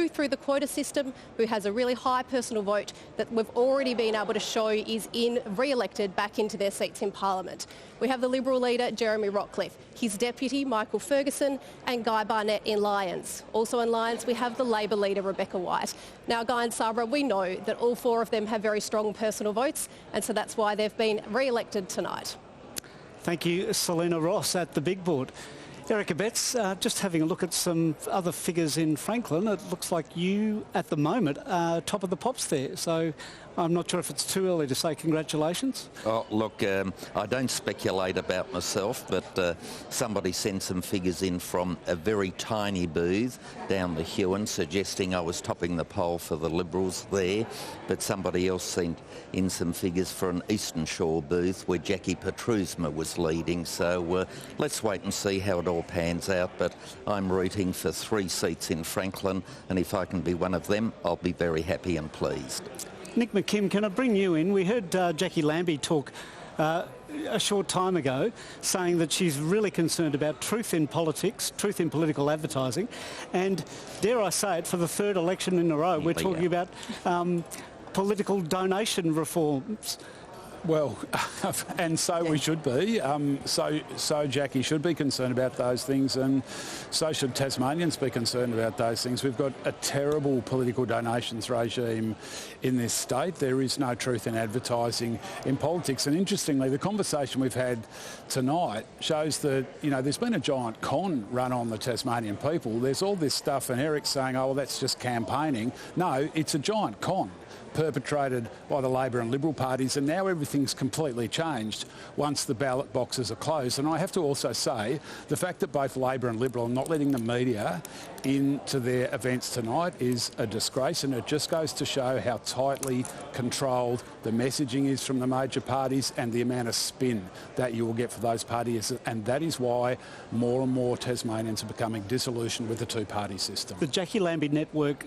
who, through the quota system, who has a really high personal vote that we've already been able to show is re-elected back into their seats in Parliament. We have the Liberal leader, Jeremy Rockcliffe, his deputy, Michael Ferguson, and Guy Barnett in Lyons. Also in Lyons, we have the Labor leader, Rebecca White. Now, Guy and Sabra, we know that all four of them have very strong personal votes, and so that's why they've been re-elected tonight. Thank you, Selena Ross at the big board. Erica Betts, just having a look at some other figures in Franklin, it looks like you, at the moment, are top of the pops there. So I'm not sure if it's too early to say congratulations. Oh, look, I don't speculate about myself, but somebody sent some figures in from a very tiny booth down the Huon, suggesting I was topping the poll for the Liberals there. But somebody else sent in some figures for an Eastern Shore booth where Jackie Petrusma was leading. So let's wait and see how it all pans out. But I'm rooting for 3 seats in Franklin, and if I can be one of them, I'll be very happy and pleased. Nick McKim, can I bring you in? We heard Jackie Lambie talk a short time ago saying that she's really concerned about truth in politics, truth in political advertising, and dare I say it, for the 3rd election in a row, we're talking about political donation reforms. Well, and so we should be. So Jackie should be concerned about those things, and so should Tasmanians be concerned about those things. We've got a terrible political donations regime in this state. There is no truth in advertising in politics. And interestingly, the conversation we've had tonight shows that, you know, there's been a giant con run on the Tasmanian people. There's all this stuff, and Eric's saying, oh, well, that's just campaigning. No, it's a giant con perpetrated by the Labor and Liberal parties, and now everything's completely changed once the ballot boxes are closed. And I have to also say, the fact that both Labor and Liberal are not letting the media into their events tonight is a disgrace, and it just goes to show how tightly controlled the messaging is from the major parties and the amount of spin that you will get for those parties. And that is why more and more Tasmanians are becoming disillusioned with the two-party system. The Jackie Lambie network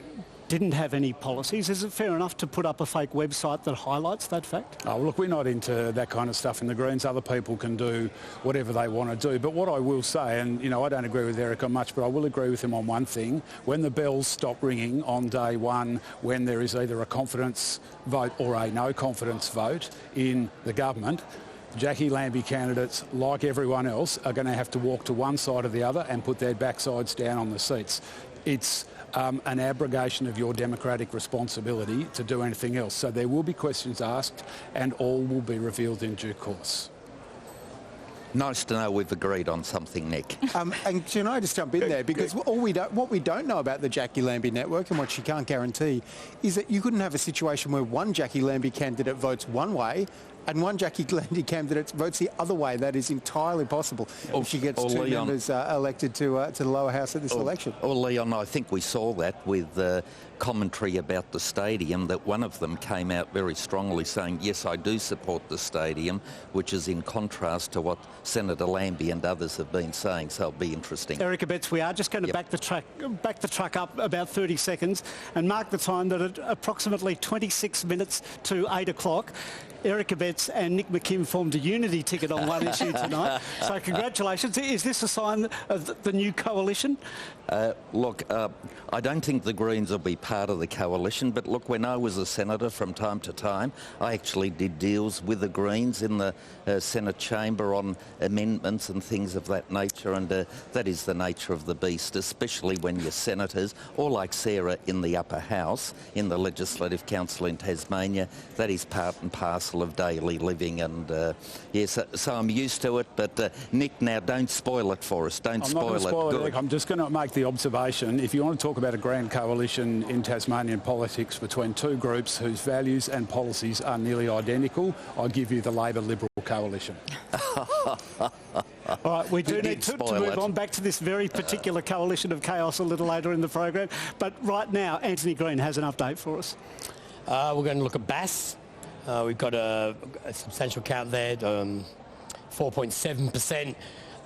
didn't have any policies. Is it fair enough to put up a fake website that highlights that fact? Oh, look, we're not into that kind of stuff in the Greens. Other people can do whatever they want to do. But what I will say, and, you know, I don't agree with Eric on much, but I will agree with him on one thing. When the bells stop ringing on day one, when there is either a confidence vote or a no confidence vote in the government, Jackie Lambie candidates, like everyone else, are going to have to walk to one side or the other and put their backsides down on the seats. It's an abrogation of your democratic responsibility to do anything else. So there will be questions asked, and all will be revealed in due course. Nice to know we've agreed on something, Nick. And can I just jump in there? Because what we don't know about the Jackie Lambie network, and what she can't guarantee, is that you couldn't have a situation where one Jackie Lambie candidate votes one way and one Jackie Lambie candidate votes the other way. That is entirely possible if she gets 2 members elected to the lower house at this election. Or Leon, I think we saw that with commentary about the stadium, that one of them came out very strongly saying, yes, I do support the stadium, which is in contrast to what Senator Lambie and others have been saying. So it'll be interesting. Erica Betts, we are just going to back the truck up about 30 seconds and mark the time that at approximately 26 minutes to 8 o'clock, Erica Betts and Nick McKim formed a unity ticket on one issue tonight. So congratulations. Is this a sign of the new coalition? Look, I don't think the Greens will be part of the coalition, but look, when I was a senator from time to time, I actually did deals with the Greens in the Senate chamber on amendments and things of that nature, and that is the nature of the beast, especially when you're senators, or like Sarah in the upper house, in the Legislative Council in Tasmania. That is part and parcel of daily living, and yes, so I'm used to it. But Nick, now don't spoil it for us. Don't spoil it. Good. I'm just going to make the observation. If you want to talk about a grand coalition in Tasmanian politics between two groups whose values and policies are nearly identical, I'll give you the Labor-Liberal coalition. All right, we do need to move on back to this very particular coalition of chaos a little later in the program. But right now, Anthony Green has an update for us. We're going to look at Bass. We've got a substantial count there, 4.7%.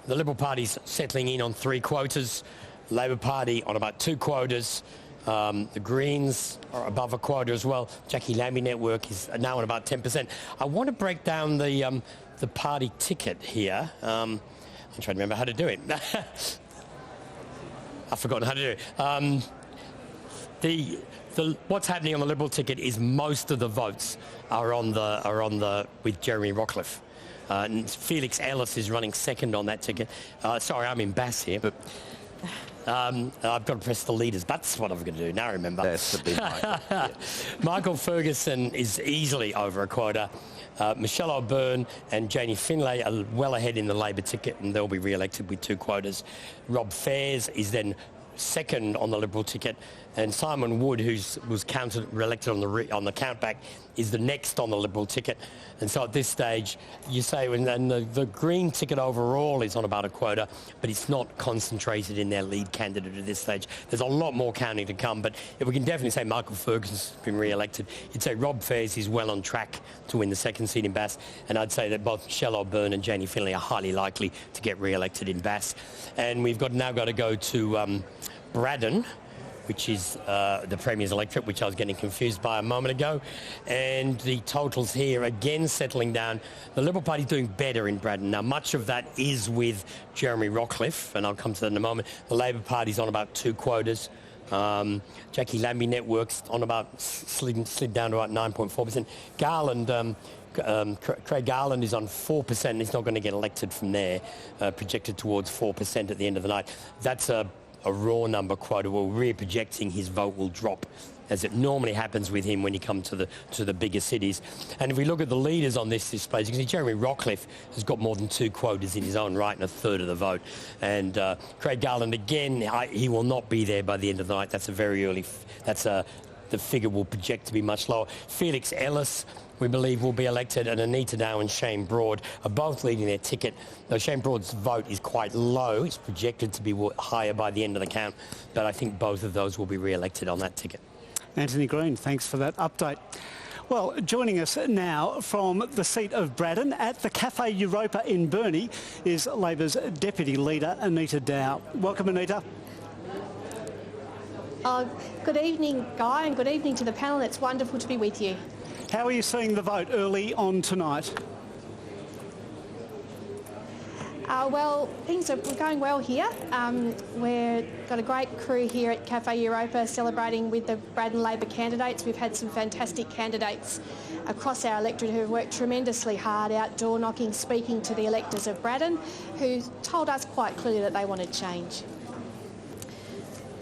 The Liberal Party's settling in on 3 quotas. Labor Party on about 2 quotas. The Greens are above a quota as well. Jackie Lambie network is now on about 10%. I want to break down the party ticket here. I'm trying to remember how to do it. I've forgotten how to do it. what's happening on the Liberal ticket is most of the votes are on the with Jeremy Rockliff. And Felix Ellis is running second on that ticket. Sorry, I'm in Bass here, but I've got to press the leaders. That's what I'm going to do. Now remember. That's the big Michael. Yeah. Michael Ferguson is easily over a quota. Michelle O'Byrne and Janie Finlay are well ahead in the Labor ticket, and they'll be re-elected with 2 quotas. Rob Fairs is then second on the Liberal ticket, and Simon Wood, who was re-elected on the countback, is the next on the Liberal ticket. And so at this stage, you say, and the Green ticket overall is on about a quota, but it's not concentrated in their lead candidate at this stage. There's a lot more counting to come, but if we can definitely say Michael Ferguson's been re-elected, you'd say Rob Fairs is well on track to win the second seat in Bass, and I'd say that both Michelle O'Byrne and Janie Finlay are highly likely to get re-elected in Bass. And we've now got to go to Braddon, which is the Premier's electorate, which I was getting confused by a moment ago. And the totals here, again, settling down. The Liberal Party's doing better in Braddon. Now, much of that is with Jeremy Rockliff, and I'll come to that in a moment. The Labor Party's on about 2 quotas. Jackie Lambie Network's on about, slid down to about 9.4%. Garland... Craig Garland is on 4% and he's not going to get elected from there, projected towards 4% at the end of the night. That's a raw number quota. We're re-projecting his vote will drop, as it normally happens with him when you come to the bigger cities. And if we look at the leaders on this display, you can see Jeremy Rockliff has got more than 2 quotas in his own right and a third of the vote. And Craig Garland, again, he will not be there by the end of the night. That's a very early... the figure will project to be much lower. Felix Ellis, we believe, will be elected, and Anita Dow and Shane Broad are both leading their ticket. Though Shane Broad's vote is quite low, it's projected to be higher by the end of the count, but I think both of those will be re-elected on that ticket. Anthony Green, thanks for that update. Well, joining us now from the seat of Braddon at the Cafe Europa in Burnie is Labor's Deputy Leader, Anita Dow. Welcome, Anita. Good evening, Guy, and good evening to the panel. It's wonderful to be with you. How are you seeing the vote early on tonight? Well, things are going well here. We've got a great crew here at Cafe Europa celebrating with the Braddon Labor candidates. We've had some fantastic candidates across our electorate who have worked tremendously hard out door knocking, speaking to the electors of Braddon, who told us quite clearly that they wanted change.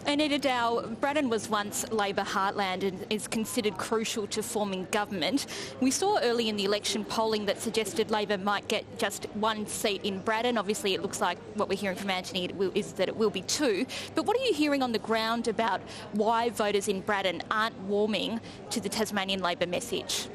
Anita Dow, Braddon was once Labor heartland and is considered crucial to forming government. We saw early in the election polling that suggested Labor might get just 1 seat in Braddon. Obviously, it looks like what we're hearing from Anthony is that it will be 2. But what are you hearing on the ground about why voters in Braddon aren't warming to the Tasmanian Labor message?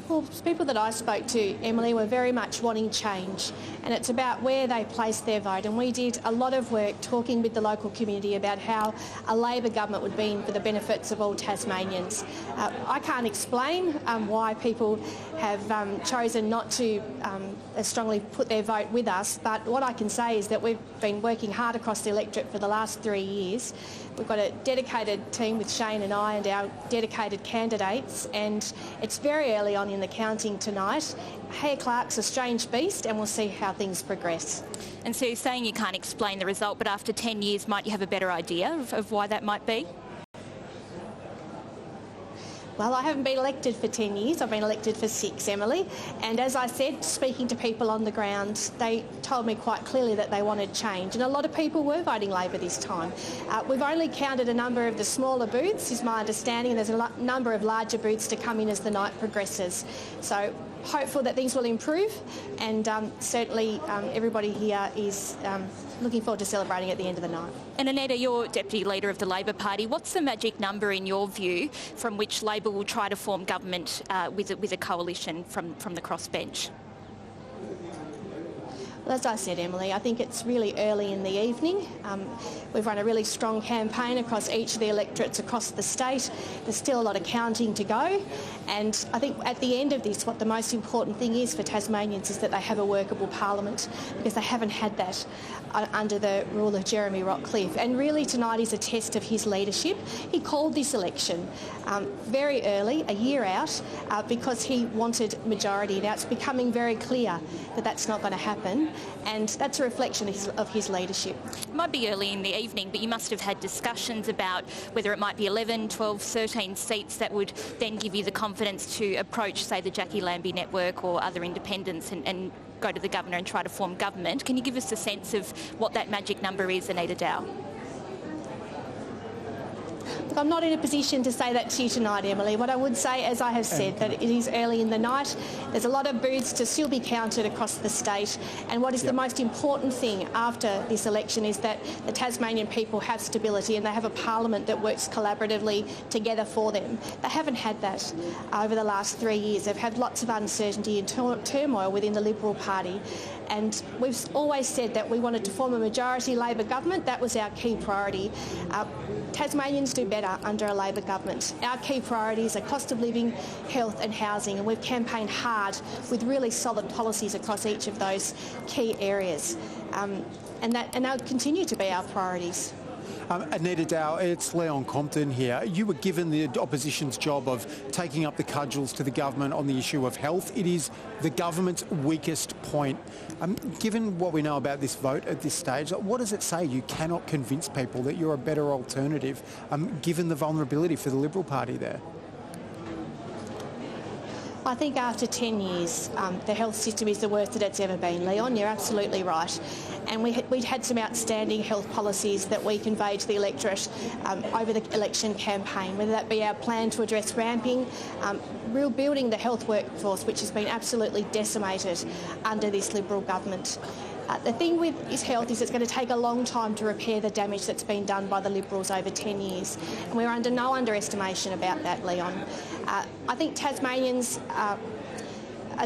Well, people that I spoke to, Emily, were very much wanting change, and it's about where they place their vote. And we did a lot of work talking with the local community about how a Labor government would be for the benefits of all Tasmanians. I can't explain why people have chosen not to strongly put their vote with us, but what I can say is that we've been working hard across the electorate for the last 3 years. We've got a dedicated team with Shane and I and our dedicated candidates, and it's very early on in the counting tonight. Hare Clark's a strange beast, and we'll see how things progress. And so you're saying you can't explain the result, but after 10 years, might you have a better idea of why that might be? Well, I haven't been elected for 10 years. I've been elected for 6, Emily. And as I said, speaking to people on the ground, they told me quite clearly that they wanted change. And a lot of people were voting Labor this time. We've only counted a number of the smaller booths, is my understanding, and there's a number of larger booths to come in as the night progresses. So hopeful that things will improve, and certainly everybody here is looking forward to celebrating at the end of the night. And Anita, you're Deputy Leader of the Labor Party. What's the magic number in your view from which Labor will try to form government with a coalition from the crossbench? Well, as I said, Emily, I think it's really early in the evening. We've run a really strong campaign across each of the electorates across the state. There's still a lot of counting to go. And I think at the end of this, what the most important thing is for Tasmanians is that they have a workable parliament, because they haven't had that under the rule of Jeremy Rockliff. And really tonight is a test of his leadership. He called this election very early, a year out, because he wanted majority. Now it's becoming very clear that that's not going to happen. and that's a reflection of his leadership. It might be early in the evening, but you must have had discussions about whether it might be 11, 12, 13 seats that would then give you the confidence to approach, say, the Jackie Lambie network or other independents and go to the governor and try to form government. Can you give us a sense of what that magic number is, Anita Dow? Look, I'm not in a position to say that to you tonight, Emily. What I would say, as I have said, that it is early in the night. There's a lot of booths to still be counted across the state. And what is the most important thing after this election is that the Tasmanian people have stability and they have a parliament that works collaboratively together for them. They haven't had that over the last 3 years. They've had lots of uncertainty and turmoil within the Liberal Party. And we've always said that we wanted to form a majority Labor government. That was our key priority. Tasmanians do better under a Labor government. Our key priorities are cost of living, health and housing, and we've campaigned hard with really solid policies across each of those key areas. And they'll continue to be our priorities. Anita Dow, it's Leon Compton here. You were given the opposition's job of taking up the cudgels to the government on the issue of health. It is the government's weakest point. Given what we know about this vote at this stage, what does it say? You cannot convince people that you're a better alternative, given the vulnerability for the Liberal Party there. I think after 10 years, the health system is the worst that it's ever been, Leon. You're absolutely right. And we'd had some outstanding health policies that we conveyed to the electorate over the election campaign, whether that be our plan to address ramping, rebuilding the health workforce, which has been absolutely decimated under this Liberal government. The thing with his health is it's going to take a long time to repair the damage that's been done by the Liberals over 10 years. And we're under no underestimation about that, Leon. I think Tasmanians are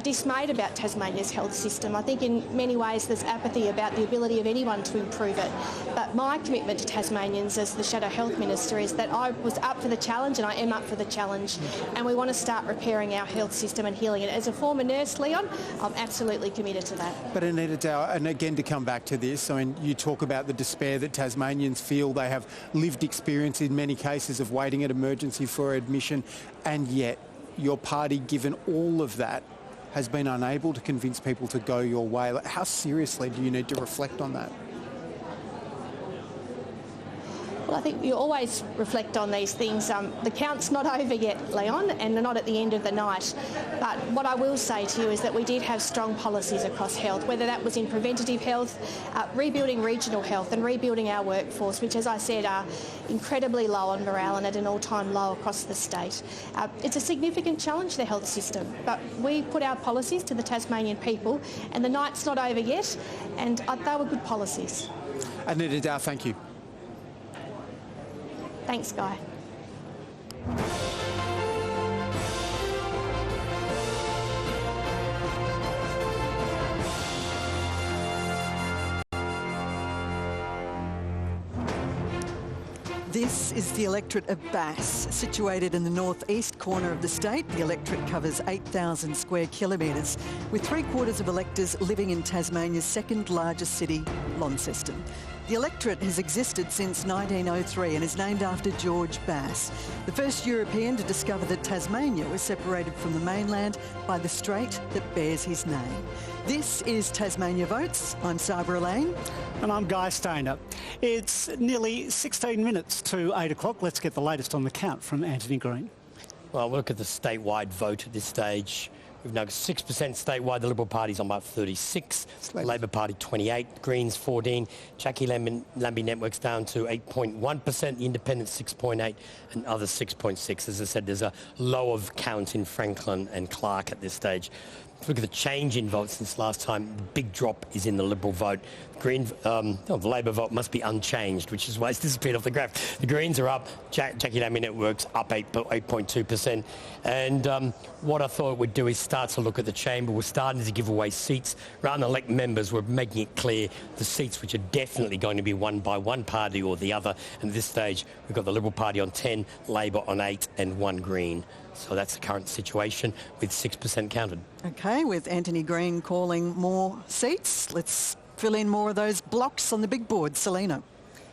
dismayed about Tasmania's health system. I think in many ways there's apathy about the ability of anyone to improve it. But my commitment to Tasmanians as the Shadow Health Minister is that I was up for the challenge and I am up for the challenge. And we want to start repairing our health system and healing it. As a former nurse, Leon, I'm absolutely committed to that. But Anita Dow, and again to come back to this, I mean, you talk about the despair that Tasmanians feel. They have lived experience in many cases of waiting at emergency for admission, and yet your party, given all of that, has been unable to convince people to go your way. How seriously do you need to reflect on that? Well, I think you always reflect on these things. The count's not over yet, Leon, and they're not at the end of the night. But what I will say to you is that we did have strong policies across health, whether that was in preventative health, rebuilding regional health and rebuilding our workforce, which, as I said, are incredibly low on morale and at an all-time low across the state. It's a significant challenge, the health system, but we put our policies to the Tasmanian people, and the night's not over yet, and they were good policies. Anita Dow, thank you. Thanks, Guy. This is the electorate of Bass, situated in the northeast corner of the state. The electorate covers 8,000 square kilometres, with 3/4 of electors living in Tasmania's second largest city, Launceston. The electorate has existed since 1903 and is named after George Bass, the first European to discover that Tasmania was separated from the mainland by the strait that bears his name. This is Tasmania Votes. I'm Sabra Lane. And I'm Guy Stainer. It's nearly 16 minutes to 8 o'clock. Let's get the latest on the count from Anthony Green. Well, look at the statewide vote at this stage. We've now got 6% statewide. The Liberal Party's on about 36. The Labor Party 28. Greens 14. Jackie Lambie Network's down to 8.1%. The Independents 6.8 and others 6.6. As I said, there's a low of count in Franklin and Clark at this stage. If you look at the change in votes since last time, the big drop is in the Liberal vote. The Labor vote must be unchanged, which is why it's disappeared off the graph. The Greens are up. Jackie Lambie Network's up 8.2%. And what I thought we'd do is start to look at the chamber. We're starting to give away seats. Rather than elect members, we're making it clear the seats which are definitely going to be won by one party or the other. And at this stage, we've got the Liberal Party on 10, Labor on 8 and 1 Green. So that's the current situation with 6% counted. OK, with Anthony Green calling more seats, let's fill in more of those blocks on the big board. Selena.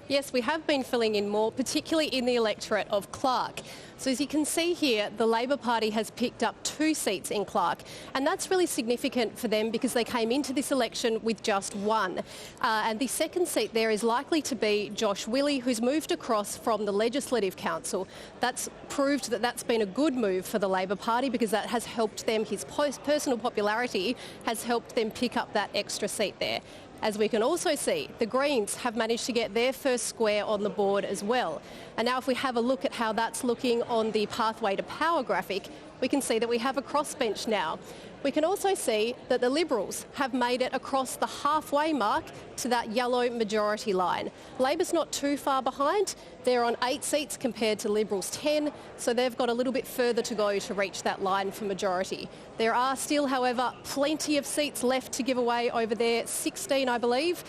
Yes, we have been filling in more, particularly in the electorate of Clark. So as you can see here, the Labor Party has picked up 2 seats in Clark, and that's really significant for them because they came into this election with just 1. And the second seat there is likely to be Josh Willey, who's moved across from the Legislative Council. That's proved that that's been a good move for the Labor Party because that has helped them, his personal popularity has helped them pick up that extra seat there. As we can also see, the Greens have managed to get their first square on the board as well. And now if we have a look at how that's looking on the Pathway to Power graphic, we can see that we have a crossbench now. We can also see that the Liberals have made it across the halfway mark to that yellow majority line. Labor's not too far behind. They're on 8 seats compared to Liberals' 10, so they've got a little bit further to go to reach that line for majority. There are still, however, plenty of seats left to give away over there, 16, I believe.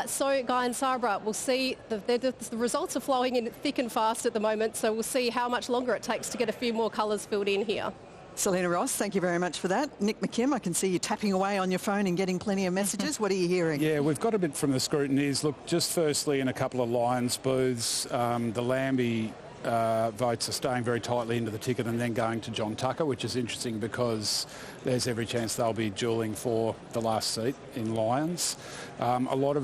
So, Guy and Sabra, we'll see the results are flowing in thick and fast at the moment, so we'll see how much longer it takes to get a few more colours filled in here. Selena Ross, thank you very much for that. Nick McKim, I can see you tapping away on your phone and getting plenty of messages. What are you hearing? Yeah, we've got a bit from the scrutineers. Look, just firstly in a couple of Lions booths, the Lambie votes are staying very tightly into the ticket and then going to John Tucker, which is interesting because there's every chance they'll be duelling for the last seat in Lions. A lot of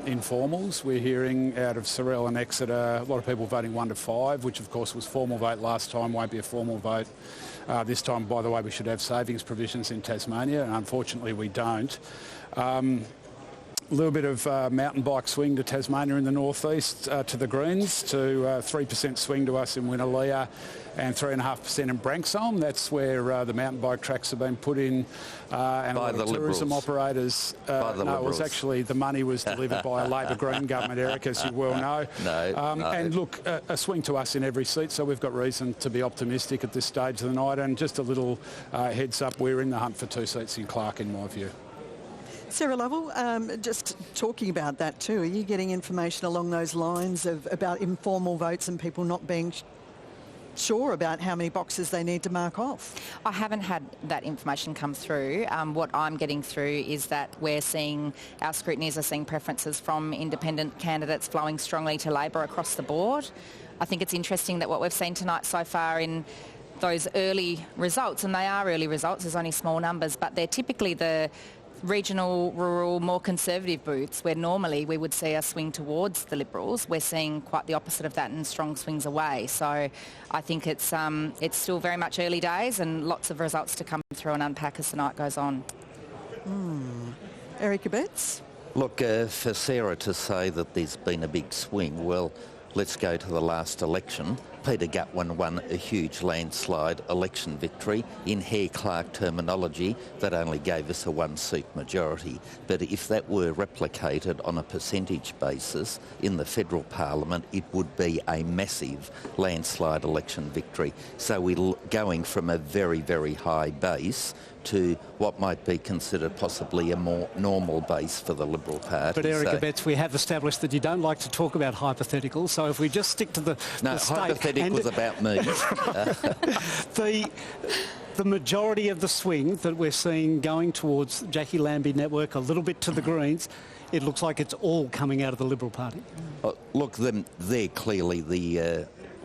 informals we're hearing out of Sorell and Exeter, a lot of people voting 1 to 5, which of course was formal vote last time, won't be a formal vote. This time, by the way, we should have savings provisions in Tasmania, and unfortunately we don't. A little bit of mountain bike swing to Tasmania in the northeast to the Greens, to 3% swing to us in Winnaleah and 3.5% in Branxholme. That's where the mountain bike tracks have been put in. And by a lot of tourism operators. It was actually, the money was delivered by a Labor Green government, Eric, as you well know. No. And look, a swing to us in every seat, so we've got reason to be optimistic at this stage of the night. And just a little heads up, we're in the hunt for 2 seats in Clark, in my view. Sarah Lovell, just talking about that too, are you getting information along those lines about informal votes and people not being sure about how many boxes they need to mark off? I haven't had that information come through. What I'm getting through is that we're seeing, our scrutineers are seeing preferences from independent candidates flowing strongly to Labor across the board. I think it's interesting that what we've seen tonight so far in those early results, and they are early results, there's only small numbers, but they're typically the regional, rural, more conservative booths where normally we would see a swing towards the Liberals. We're seeing quite the opposite of that and strong swings away. So I think it's still very much early days and lots of results to come through and unpack as the night goes on. Erica Betts? Look, for Sarah to say that there's been a big swing, well, let's go to the last election. Peter Gutwin won a huge landslide election victory. In Hare Clark terminology, that only gave us a 1-seat majority. But if that were replicated on a percentage basis in the federal parliament, it would be a massive landslide election victory. So we're going from a very, very high base to what might be considered possibly a more normal base for the Liberal Party. But Erica Betts, we have established that you don't like to talk about hypotheticals, so if we just stick to the state... Hypotheticals about me. The majority of the swing that we're seeing going towards Jackie Lambie network, a little bit to the Greens, it looks like it's all coming out of the Liberal Party. Look, they're clearly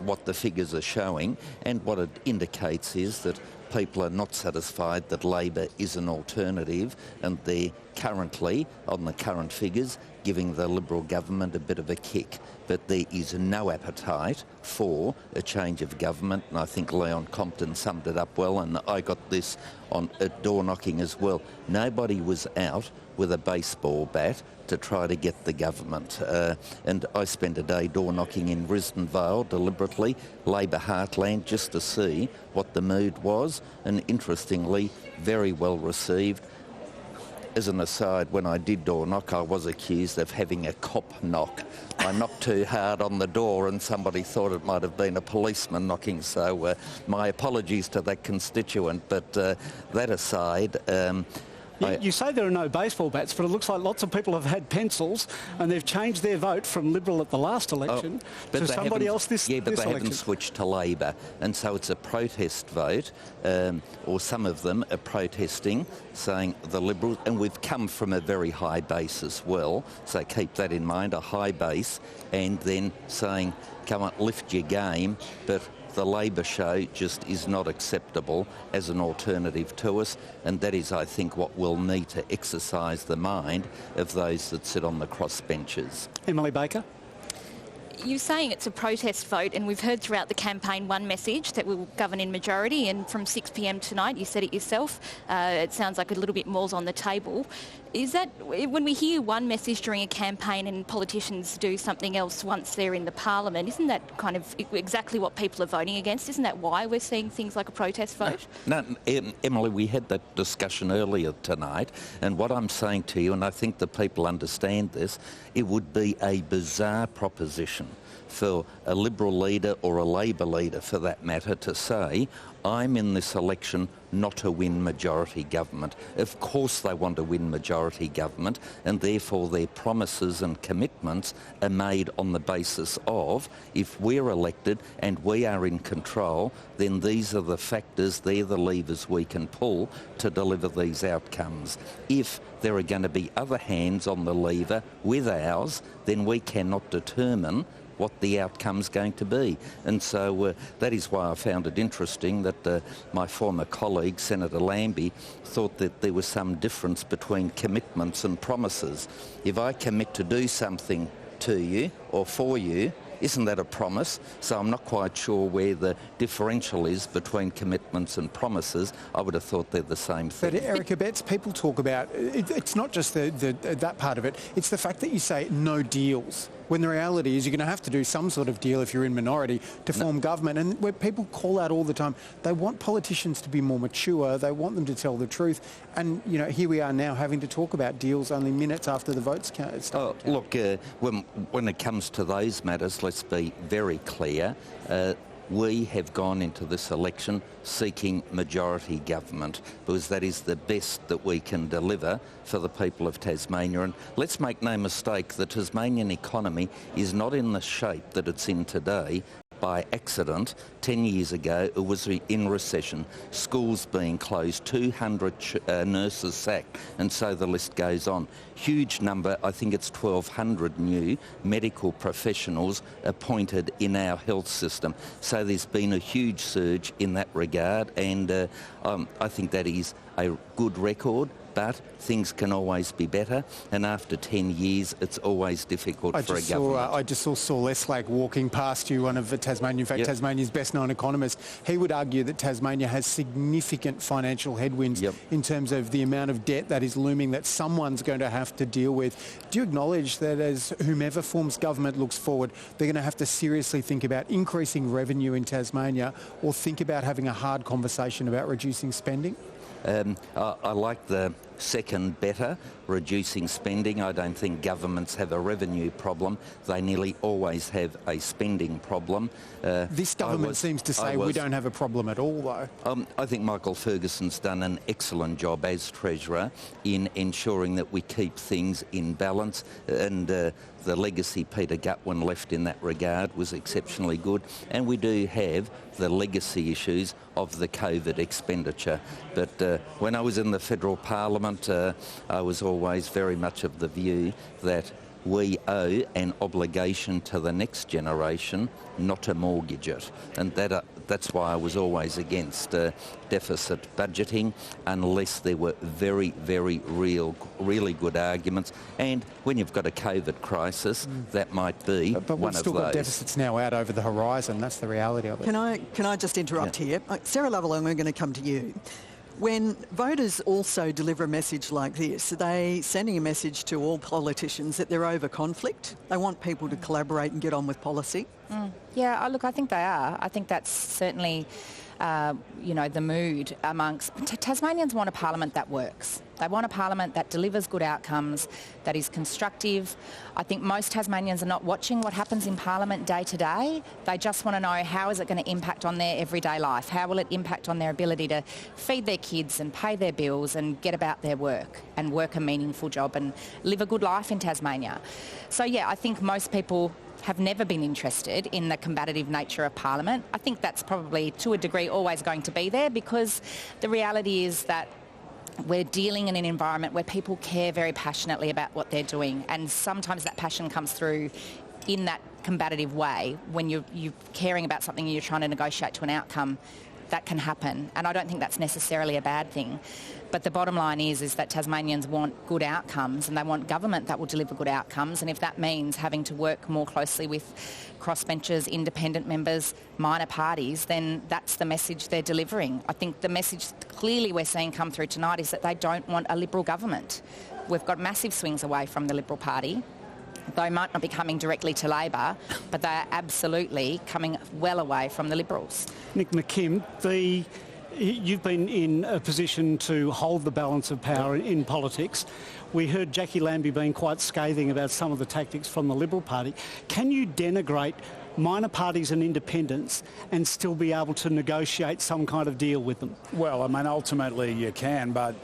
what the figures are showing, and what it indicates is that people are not satisfied that Labor is an alternative, and they're currently, on the current figures, giving the Liberal government a bit of a kick. But there is no appetite for a change of government, and I think Leon Compton summed it up well, and I got this at door knocking as well. Nobody was out with a baseball bat to try to get the government. And I spent a day door knocking in Risdon Vale deliberately, Labor heartland, just to see what the mood was, and interestingly, very well received. As an aside, when I did door knock, I was accused of having a cop knock. I knocked too hard on the door and somebody thought it might have been a policeman knocking, so my apologies to that constituent. But that aside, You say there are no baseball bats, but it looks like lots of people have had pencils and they've changed their vote from Liberal at the last election to somebody else this election. Yeah, but they haven't switched to Labor, and so it's a protest vote, or some of them are protesting, saying the Liberals, and we've come from a very high base as well, so keep that in mind, a high base, and then saying, come on, lift your game, but the Labor show just is not acceptable as an alternative to us, and that is, I think, what we'll need to exercise the mind of those that sit on the crossbenches. Emily Baker? You're saying it's a protest vote, and we've heard throughout the campaign one message, that we will govern in majority, and from 6 p.m. tonight, you said it yourself, it sounds like a little bit more's on the table. Is that, when we hear one message during a campaign and politicians do something else once they're in the parliament, isn't that kind of exactly what people are voting against? Isn't that why we're seeing things like a protest vote? No, Emily, we had that discussion earlier tonight, and what I'm saying to you, and I think the people understand this, it would be a bizarre proposition for a Liberal leader or a Labor leader, for that matter, to say, I'm in this election not to win majority government. Of course they want to win majority government, and therefore their promises and commitments are made on the basis of, if we're elected and we are in control, then these are the factors, they're the levers we can pull to deliver these outcomes. If there are going to be other hands on the lever with ours, then we cannot determine what the outcome's going to be. And so that is why I found it interesting that my former colleague, Senator Lambie, thought that there was some difference between commitments and promises. If I commit to do something to you or for you, isn't that a promise? So I'm not quite sure where the differential is between commitments and promises. I would have thought they're the same thing. But Erica Betts, people talk about, it's not just that part of it, it's the fact that you say no deals, when the reality is you're going to have to do some sort of deal if you're in minority to form government. And where people call out all the time, they want politicians to be more mature, they want them to tell the truth. And, you know, here we are now having to talk about deals only minutes after the votes start. Look, when it comes to those matters, let's be very clear. We have gone into this election seeking majority government because that is the best that we can deliver for the people of Tasmania. And let's make no mistake, the Tasmanian economy is not in the shape that it's in today by accident. 10 years ago, it was in recession, schools being closed, 200 nurses sacked, and so the list goes on. Huge number, I think it's 1,200 new medical professionals appointed in our health system. So there's been a huge surge in that regard, and I think that is a good record. But things can always be better, and after 10 years, it's always difficult for a government. I just saw Saul Eslake walking past you, one of the Tasmania's best-known economists. He would argue that Tasmania has significant financial headwinds in terms of the amount of debt that is looming that someone's going to have to deal with. Do you acknowledge that as whomever forms government looks forward, they're going to have to seriously think about increasing revenue in Tasmania or think about having a hard conversation about reducing spending? I like the second better, reducing spending. I don't think governments have a revenue problem. They nearly always have a spending problem. This government seems to say we don't have a problem at all, though. I think Michael Ferguson's done an excellent job as Treasurer in ensuring that we keep things in balance, and the legacy Peter Gutwin left in that regard was exceptionally good. And we do have the legacy issues of the COVID expenditure. But when I was in the federal parliament, I was always very much of the view that we owe an obligation to the next generation not to mortgage it. And that's why I was always against deficit budgeting unless there were very, very really good arguments. And when you've got a COVID crisis, that might be one of those. But we've still got deficits now out over the horizon. That's the reality of it. Can I just interrupt here? Sarah Lovelong, I'm going to come to you. When voters also deliver a message like this, are they sending a message to all politicians that they're over conflict? They want people to collaborate and get on with policy? Yeah, look, I think they are. I think that's certainly the mood amongst... Tasmanians want a parliament that works. They want a parliament that delivers good outcomes, that is constructive. I think most Tasmanians are not watching what happens in parliament day to day. They just want to know, how is it going to impact on their everyday life? How will it impact on their ability to feed their kids and pay their bills and get about their work and work a meaningful job and live a good life in Tasmania? So, yeah, I think most people have never been interested in the combative nature of Parliament. I think that's probably, to a degree, always going to be there, because the reality is that we're dealing in an environment where people care very passionately about what they're doing, and sometimes that passion comes through in that combative way. When you're caring about something and you're trying to negotiate to an outcome, that can happen, and I don't think that's necessarily a bad thing. But the bottom line is that Tasmanians want good outcomes, and they want government that will deliver good outcomes, and if that means having to work more closely with crossbenchers, independent members, minor parties, then that's the message they're delivering. I think the message clearly we're seeing come through tonight is that they don't want a Liberal government. We've got massive swings away from the Liberal Party. They might not be coming directly to Labor, but they are absolutely coming well away from the Liberals. Nick McKim, you've been in a position to hold the balance of power in politics. We heard Jackie Lambie being quite scathing about some of the tactics from the Liberal Party. Can you denigrate minor parties and independents and still be able to negotiate some kind of deal with them? Well, I mean, ultimately you can, but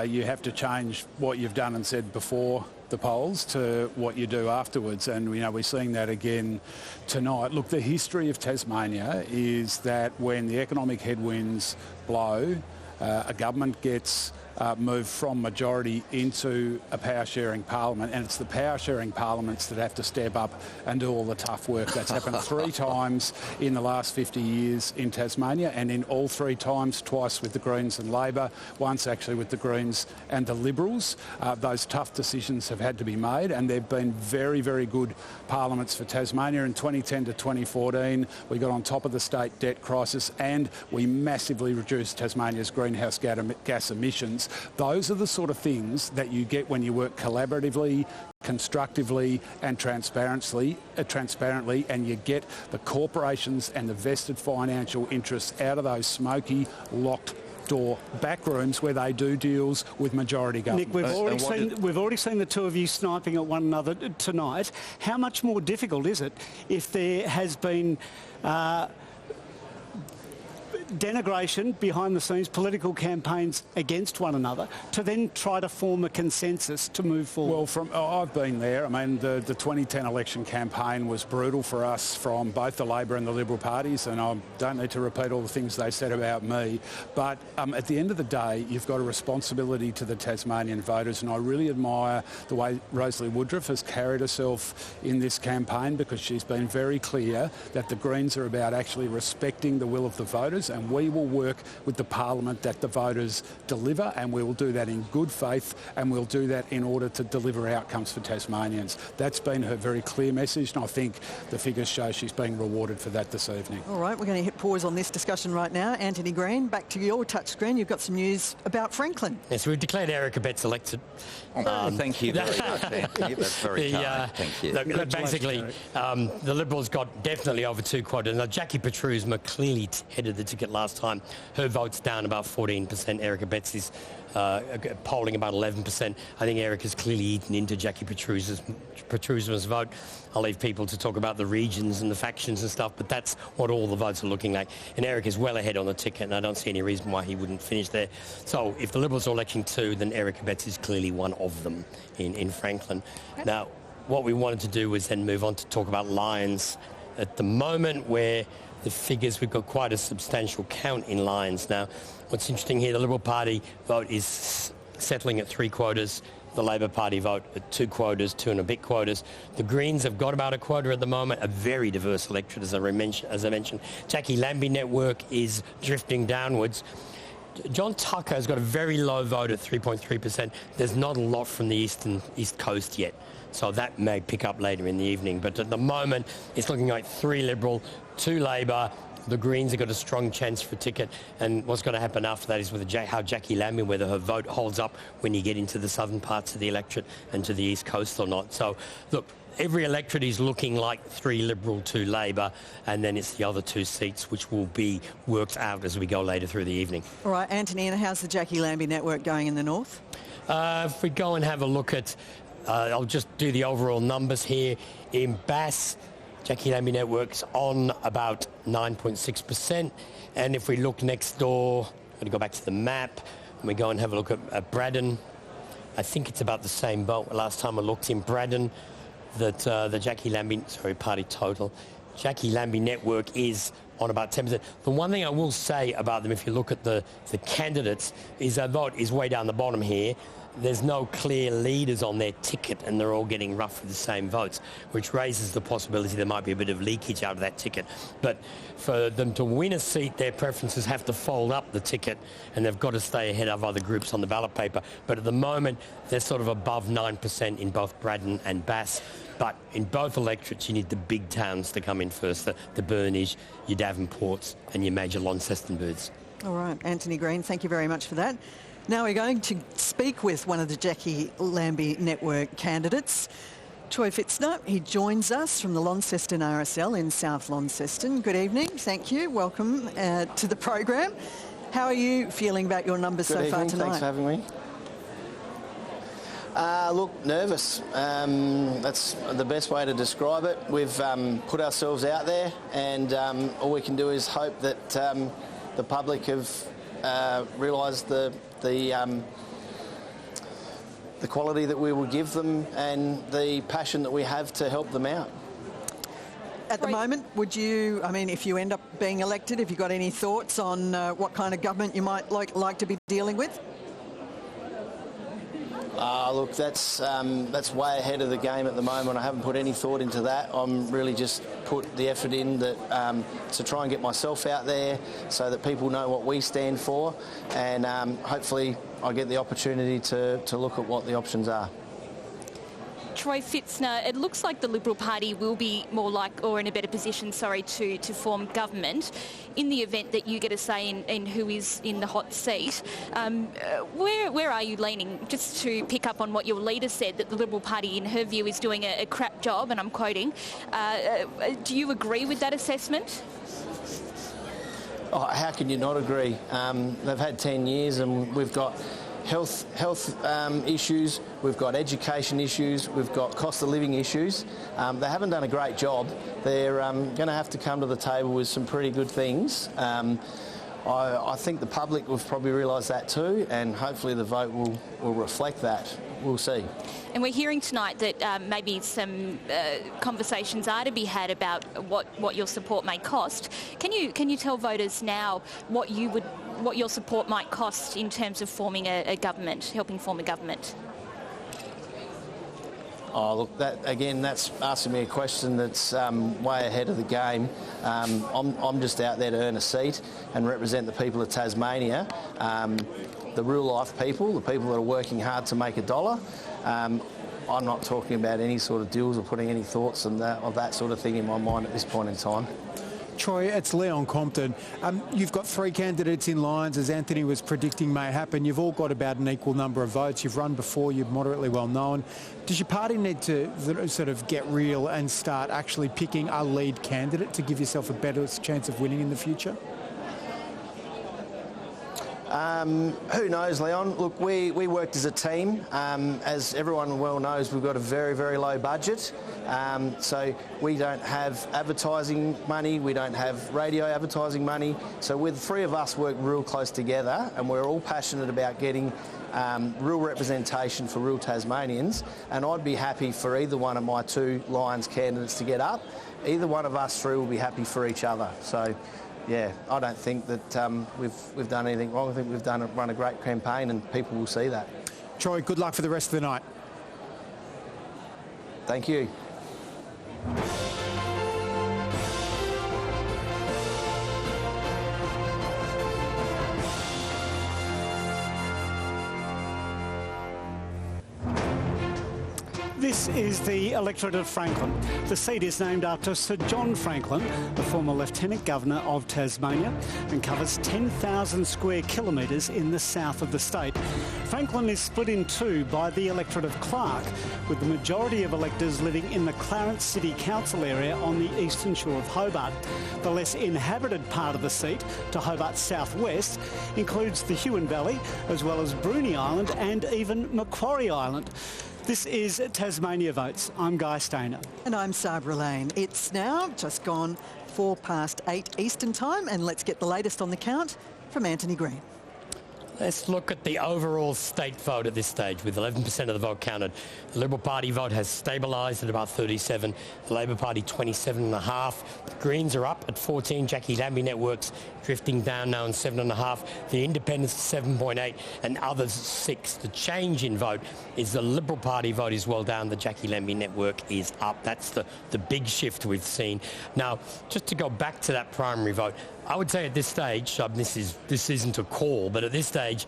you have to change what you've done and said before the polls to what you do afterwards, and we're seeing that again tonight. Look, the history of Tasmania is that when the economic headwinds blow, a government gets moved from majority into a power-sharing parliament, and it's the power-sharing parliaments that have to step up and do all the tough work. That's happened 3 times in the last 50 years in Tasmania, and in all 3 times, twice with the Greens and Labor, once actually with the Greens and the Liberals. Those tough decisions have had to be made, and they've been very, very good parliaments for Tasmania. In 2010 to 2014, we got on top of the state debt crisis, and we massively reduced Tasmania's greenhouse gas emissions. Those are the sort of things that you get when you work collaboratively, constructively and transparently, and you get the corporations and the vested financial interests out of those smoky, locked door back rooms where they do deals with majority government. Nick, we've already seen the two of you sniping at one another tonight. How much more difficult is it if there has been denigration behind the scenes, political campaigns against one another, to then try to form a consensus to move forward? Well, I've been there. I mean, the 2010 election campaign was brutal for us from both the Labor and the Liberal parties, and I don't need to repeat all the things they said about me. But at the end of the day, you've got a responsibility to the Tasmanian voters, and I really admire the way Rosalie Woodruff has carried herself in this campaign, because she's been very clear that the Greens are about actually respecting the will of the voters, and we will work with the parliament that the voters deliver, and we will do that in good faith, and we'll do that in order to deliver outcomes for Tasmanians. That's been her very clear message, and I think the figures show she's being rewarded for that this evening. All right, we're going to hit pause on this discussion right now. Anthony Green, back to your touchscreen. You've got some news about Franklin. Yes, we've declared Erica Betts elected. Thank you very much, Anthony. That's very kind. Thank you. Look, basically, the Liberals got definitely over 2 quotas. Now, Jackie Petrusma clearly headed the ticket last time. Her vote's down about 14%. Erica Betts is polling about 11%. I think Erica's clearly eaten into Jackie Petrusma's vote. I'll leave people to talk about the regions and the factions and stuff, but that's what all the votes are looking like. And Erica's well ahead on the ticket, and I don't see any reason why he wouldn't finish there. So if the Liberals are electing 2, then Erica Betts is clearly one of them in Franklin. Okay. Now, what we wanted to do was then move on to talk about Lions. At the moment, where the figures, we've got quite a substantial count in Lions. Now, what's interesting here, the Liberal Party vote is settling at 3 quotas. The Labor Party vote at 2 quotas, 2 and a bit quotas. The Greens have got about a quota at the moment, a very diverse electorate, as I mentioned. Jackie Lambie network is drifting downwards. John Tucker has got a very low vote at 3.3%. There's not a lot from the East Coast yet, so that may pick up later in the evening. But at the moment, it's looking like 3 Liberal, 2 Labor. The Greens have got a strong chance for a ticket, and what's going to happen after that is with how Jackie Lambie, whether her vote holds up when you get into the southern parts of the electorate and to the East Coast or not. So, look, every electorate is looking like 3 Liberal, 2 Labor, and then it's the other 2 seats which will be worked out as we go later through the evening. All right, Anthony, and how's the Jackie Lambie network going in the north? If we go and have a look at, I'll just do the overall numbers here. In Bass, Jackie Lambie network's on about 9.6%. And if we look next door, I'm going to go back to the map, and we go and have a look at Braddon. I think it's about the same boat. Last time I looked in Braddon, that the Jackie Lambie, party total, Jackie Lambie network is on about 10%. The one thing I will say about them, if you look at the candidates, is their vote is way down the bottom here. There's no clear leaders on their ticket, and they're all getting roughly the same votes, which raises the possibility there might be a bit of leakage out of that ticket. But for them to win a seat, their preferences have to fold up the ticket, and they've got to stay ahead of other groups on the ballot paper. But at the moment, they're sort of above 9% in both Braddon and Bass. But in both electorates, you need the big towns to come in first, the Burnage, your Davenports and your major Launceston birds. All right, Anthony Green, thank you very much for that. Now we're going to speak with one of the Jackie Lambie network candidates, Troy Fitzner. He joins us from the Launceston RSL in South Launceston. Good evening, thank you. Welcome to the program. How are you feeling about your numbers so far tonight? Thanks for having me. Look, nervous. That's the best way to describe it. We've put ourselves out there, and all we can do is hope that the public have realised the quality that we will give them and the passion that we have to help them out. At the moment, would you, I mean, if you end up being elected, have you got any thoughts on what kind of government you might like to be dealing with? Look, that's way ahead of the game at the moment. I haven't put any thought into that. I'm really just put the effort in that to try and get myself out there so that people know what we stand for, and hopefully I get the opportunity to look at what the options are. Troy Fitzner, it looks like the Liberal Party will be more like, or in a better position, to form government in the event that you get a say in who is in the hot seat. Where are you leaning? Just to pick up on what your leader said, that the Liberal Party, in her view, is doing a crap job, and I'm quoting. Do you agree with that assessment? Oh, how can you not agree? They've had 10 years and we've got health issues, we've got education issues, we've got cost of living issues. They haven't done a great job. They're going to have to come to the table with some pretty good things. I think the public will probably realise that too, and hopefully the vote will reflect that. We'll see. And we're hearing tonight that maybe some conversations are to be had about what your support may cost. Can you tell voters now what your support might cost in terms of forming a government, helping form a government? Oh, look, that's asking me a question that's way ahead of the game. I'm just out there to earn a seat and represent the people of Tasmania, the real life people, the people that are working hard to make a dollar. I'm not talking about any sort of deals or putting any thoughts of that sort of thing in my mind at this point in time. Troy, it's Leon Compton. You've got 3 candidates in lines, as Anthony was predicting may happen. You've all got about an equal number of votes. You've run before, you're moderately well known. Does your party need to sort of get real and start actually picking a lead candidate to give yourself a better chance of winning in the future? Who knows, Leon? Look, we worked as a team. As everyone well knows, we've got a very, very low budget. So we don't have advertising money, we don't have radio advertising money. So the 3 of us work real close together, and we're all passionate about getting real representation for real Tasmanians. And I'd be happy for either one of my 2 Lions candidates to get up. Either one of us 3 will be happy for each other. So, yeah, I don't think that we've done anything wrong. I think we've run a great campaign, and people will see that. Troy, good luck for the rest of the night. Thank you. This is the electorate of Franklin. The seat is named after Sir John Franklin, the former Lieutenant Governor of Tasmania, and covers 10,000 square kilometres in the south of the state. Franklin is split in two by the electorate of Clark, with the majority of electors living in the Clarence City Council area on the eastern shore of Hobart. The less inhabited part of the seat, to Hobart's southwest, includes the Huon Valley, as well as Bruny Island and even Macquarie Island. This is Tasmania Votes. I'm Guy Stainer. And I'm Sabra Lane. It's now just gone 8:04 Eastern Time, and let's get the latest on the count from Anthony Green. Let's look at the overall state vote at this stage, with 11% of the vote counted. The Liberal Party vote has stabilised at about 37, the Labor Party 27.5. The Greens are up at 14, Jackie Lambie Network's drifting down now on 7.5, the Independents 7.8, and others 6. The change in vote is the Liberal Party vote is well down, the Jackie Lambie Network is up. That's the big shift we've seen. Now, just to go back to that primary vote, I would say at this stage, this isn't a call, but at this stage,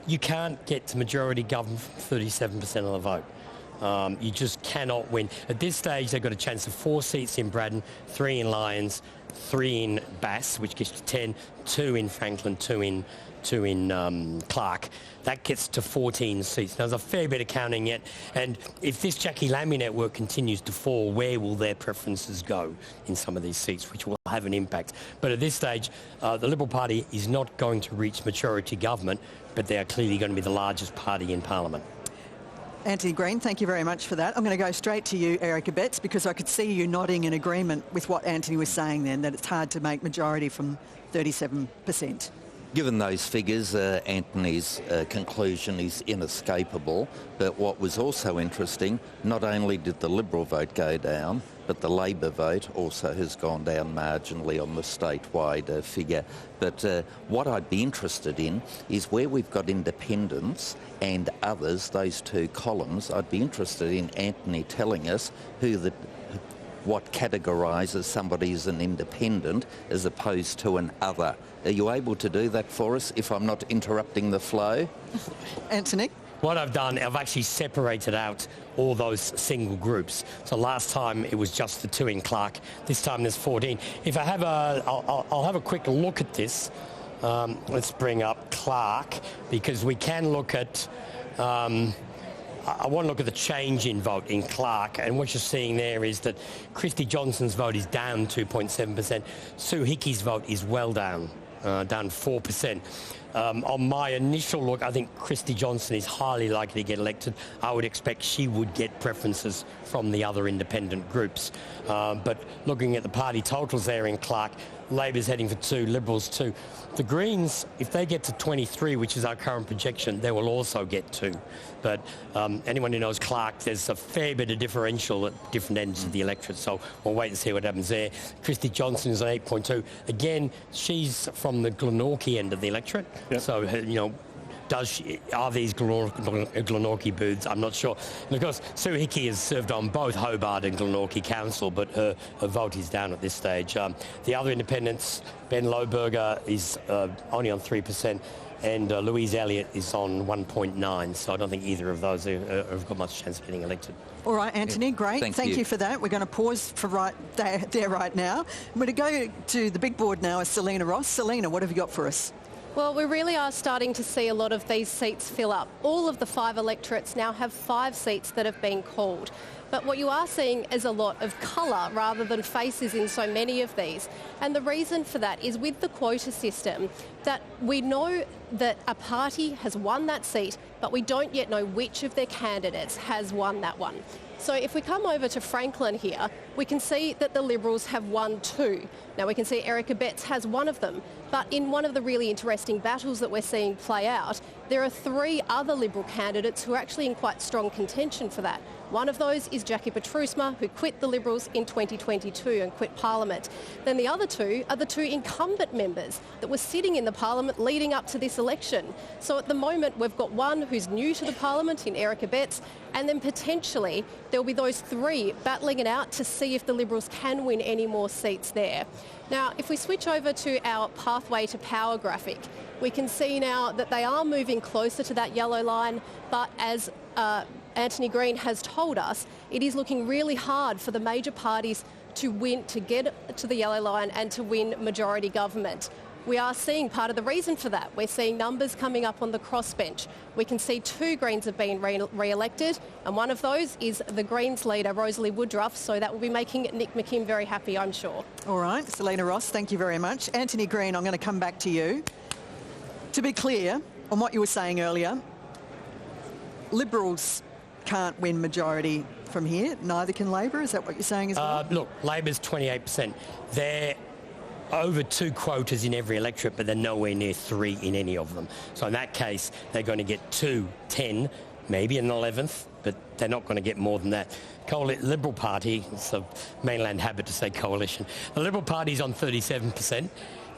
you can't get to majority government from 37% of the vote. You just cannot win. At this stage, they've got a chance of 4 seats in Braddon, 3 in Lyons, 3 in Bass, which gets to 10, 2 in Franklin, 2 in Clark. That gets to 14 seats. Now, there's a fair bit of counting yet, and if this Jackie Lambie Network continues to fall, where will their preferences go in some of these seats, which will have an impact? But at this stage, the Liberal Party is not going to reach majority government, but they are clearly going to be the largest party in Parliament. Anthony Green, thank you very much for that. I'm going to go straight to you, Erica Betts, because I could see you nodding in agreement with what Anthony was saying then, that it's hard to make majority from 37%. Given those figures, Anthony's conclusion is inescapable. But what was also interesting, not only did the Liberal vote go down, but the Labor vote also has gone down marginally on the statewide figure. But what I'd be interested in is where we've got independents and others, those two columns, I'd be interested in Anthony telling us what categorises somebody as an independent as opposed to an other. Are you able to do that for us if I'm not interrupting the flow? Anthony? What I've done, I've actually separated out all those single groups. So last time it was just the 2 in Clark. This time there's 14. If I have I'll have a quick look at this. Let's bring up Clark, because we can look at... I want to look at the change in vote in Clark, and what you're seeing there is that Christy Johnson's vote is down 2.7%. Sue Hickey's vote is well down, down 4%. On my initial look, I think Christy Johnson is highly likely to get elected. I would expect she would get preferences from the other independent groups. But looking at the party totals there in Clark, Labor's heading for 2, Liberals 2. The Greens, if they get to 23, which is our current projection, they will also get 2. But anyone who knows Clark, there's a fair bit of differential at different ends of the electorate, so we'll wait and see what happens there. Christy Johnson is at 8.2. Again, she's from the Glenorchy end of the electorate, yep. So, you know, are these Glenorchy booths? I'm not sure. And of course, Sue Hickey has served on both Hobart and Glenorchy Council, but her vote is down at this stage. The other independents, Ben Lohberger is only on 3%, and Louise Elliott is on 1.9, so I don't think either of those have got much chance of getting elected. All right, Anthony, great. Thank you for that. We're going to pause for right there right now. I'm going to go to the big board now as Selena Ross. Selena, what have you got for us? Well, we really are starting to see a lot of these seats fill up. All of the 5 electorates now have 5 seats that have been called. But what you are seeing is a lot of colour rather than faces in so many of these. And the reason for that is with the quota system that we know that a party has won that seat, but we don't yet know which of their candidates has won that one. So if we come over to Franklin here, we can see that the Liberals have won 2. Now we can see Erica Betts has one of them, but in one of the really interesting battles that we're seeing play out, there are 3 other Liberal candidates who are actually in quite strong contention for that. One of those is Jackie Petrusma, who quit the Liberals in 2022 and quit Parliament. Then the other 2 are the 2 incumbent members that were sitting in the Parliament leading up to this election. So at the moment, we've got one who's new to the Parliament in Erica Betts, and then potentially there'll be those 3 battling it out to see if the Liberals can win any more seats there. Now, if we switch over to our pathway to power graphic, we can see now that they are moving closer to that yellow line, but as Anthony Green has told us, it is looking really hard for the major parties to win, to get to the yellow line and to win majority government. We are seeing part of the reason for that. We're seeing numbers coming up on the crossbench. We can see 2 Greens have been re-elected, and one of those is the Greens leader, Rosalie Woodruff, so that will be making Nick McKim very happy, I'm sure. All right, Selena Ross, thank you very much. Anthony Green, I'm going to come back to you. To be clear on what you were saying earlier, Liberals can't win majority from here, neither can Labor. Is that what you're saying as well? Look, Labor's 28%. They're over 2 quotas in every electorate, but they're nowhere near 3 in any of them. So in that case, they're going to get 2, 10, maybe an 11th, but they're not going to get more than that. Liberal Party, it's a mainland habit to say coalition. The Liberal Party's on 37%.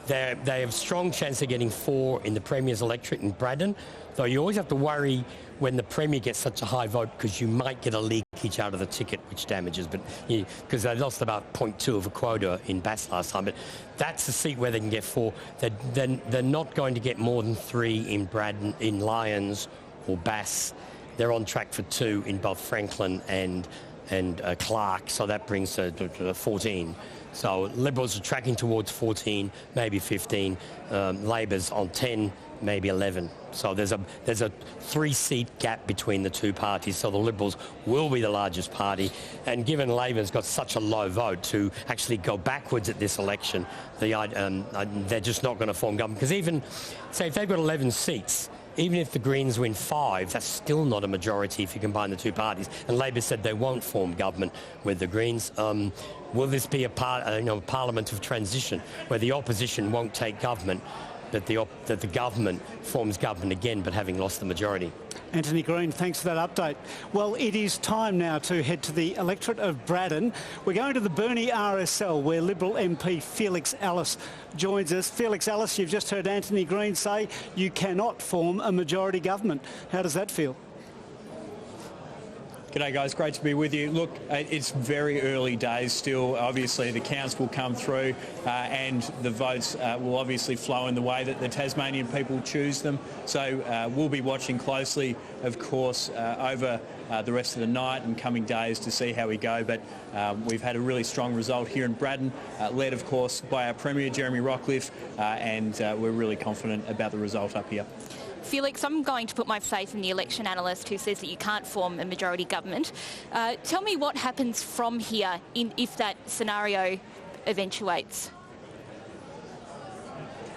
They have a strong chance of getting 4 in the Premier's electorate in Braddon, though you always have to worry when the Premier gets such a high vote because you might get a leakage out of the ticket, which damages, but because they lost about 0.2 of a quota in Bass last time. But that's the seat where they can get 4. They're not going to get more than 3 in Braddon, in Lyons or Bass. They're on track for 2 in both Franklin and Clark, so that brings to 14. So Liberals are tracking towards 14, maybe 15. Labor's on 10, maybe 11. So there's a 3-seat gap between the 2 parties. So the Liberals will be the largest party. And given Labor's got such a low vote to actually go backwards at this election, they're just not going to form government. Because even, say, if they've got 11 seats, even if the Greens win 5, that's still not a majority if you combine the 2 parties. And Labor said they won't form government with the Greens. Will this be a parliament of transition where the opposition won't take government, that the government forms government again, but having lost the majority? Anthony Green, thanks for that update. Well, it is time now to head to the electorate of Braddon. We're going to the Burnie RSL, where Liberal MP Felix Ellis joins us. Felix Ellis, you've just heard Anthony Green say you cannot form a majority government. How does that feel? G'day guys, great to be with you. Look, it's very early days still. Obviously the counts will come through and the votes will obviously flow in the way that the Tasmanian people choose them. So we'll be watching closely, of course, over the rest of the night and coming days to see how we go. But we've had a really strong result here in Braddon, led of course by our Premier Jeremy Rockliff, and we're really confident about the result up here. Felix, I'm going to put my faith in the election analyst who says that you can't form a majority government. Tell me what happens from here if that scenario eventuates.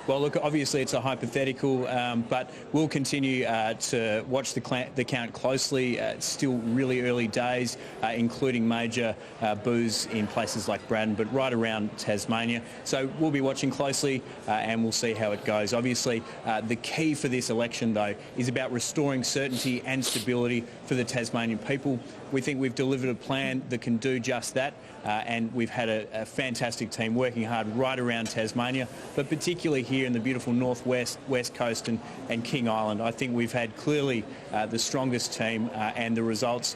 Well, look, obviously it's a hypothetical, but we'll continue to watch the count closely. It's still really early days, including major boos in places like Braddon, but right around Tasmania. So we'll be watching closely and we'll see how it goes. Obviously, the key for this election, though, is about restoring certainty and stability for the Tasmanian people. We think we've delivered a plan that can do just that, and we've had a fantastic team working hard right around Tasmania, but particularly here in the beautiful northwest, west coast and King Island. I think we've had clearly the strongest team, and the results,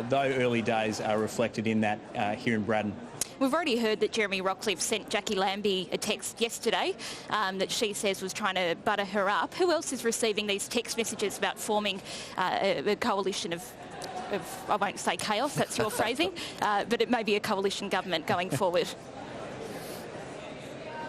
though early days, are reflected in that here in Braddon. We've already heard that Jeremy Rockliff sent Jackie Lambie a text yesterday that she says was trying to butter her up. Who else is receiving these text messages about forming a coalition of, I won't say chaos, that's your phrasing, but it may be a coalition government going forward?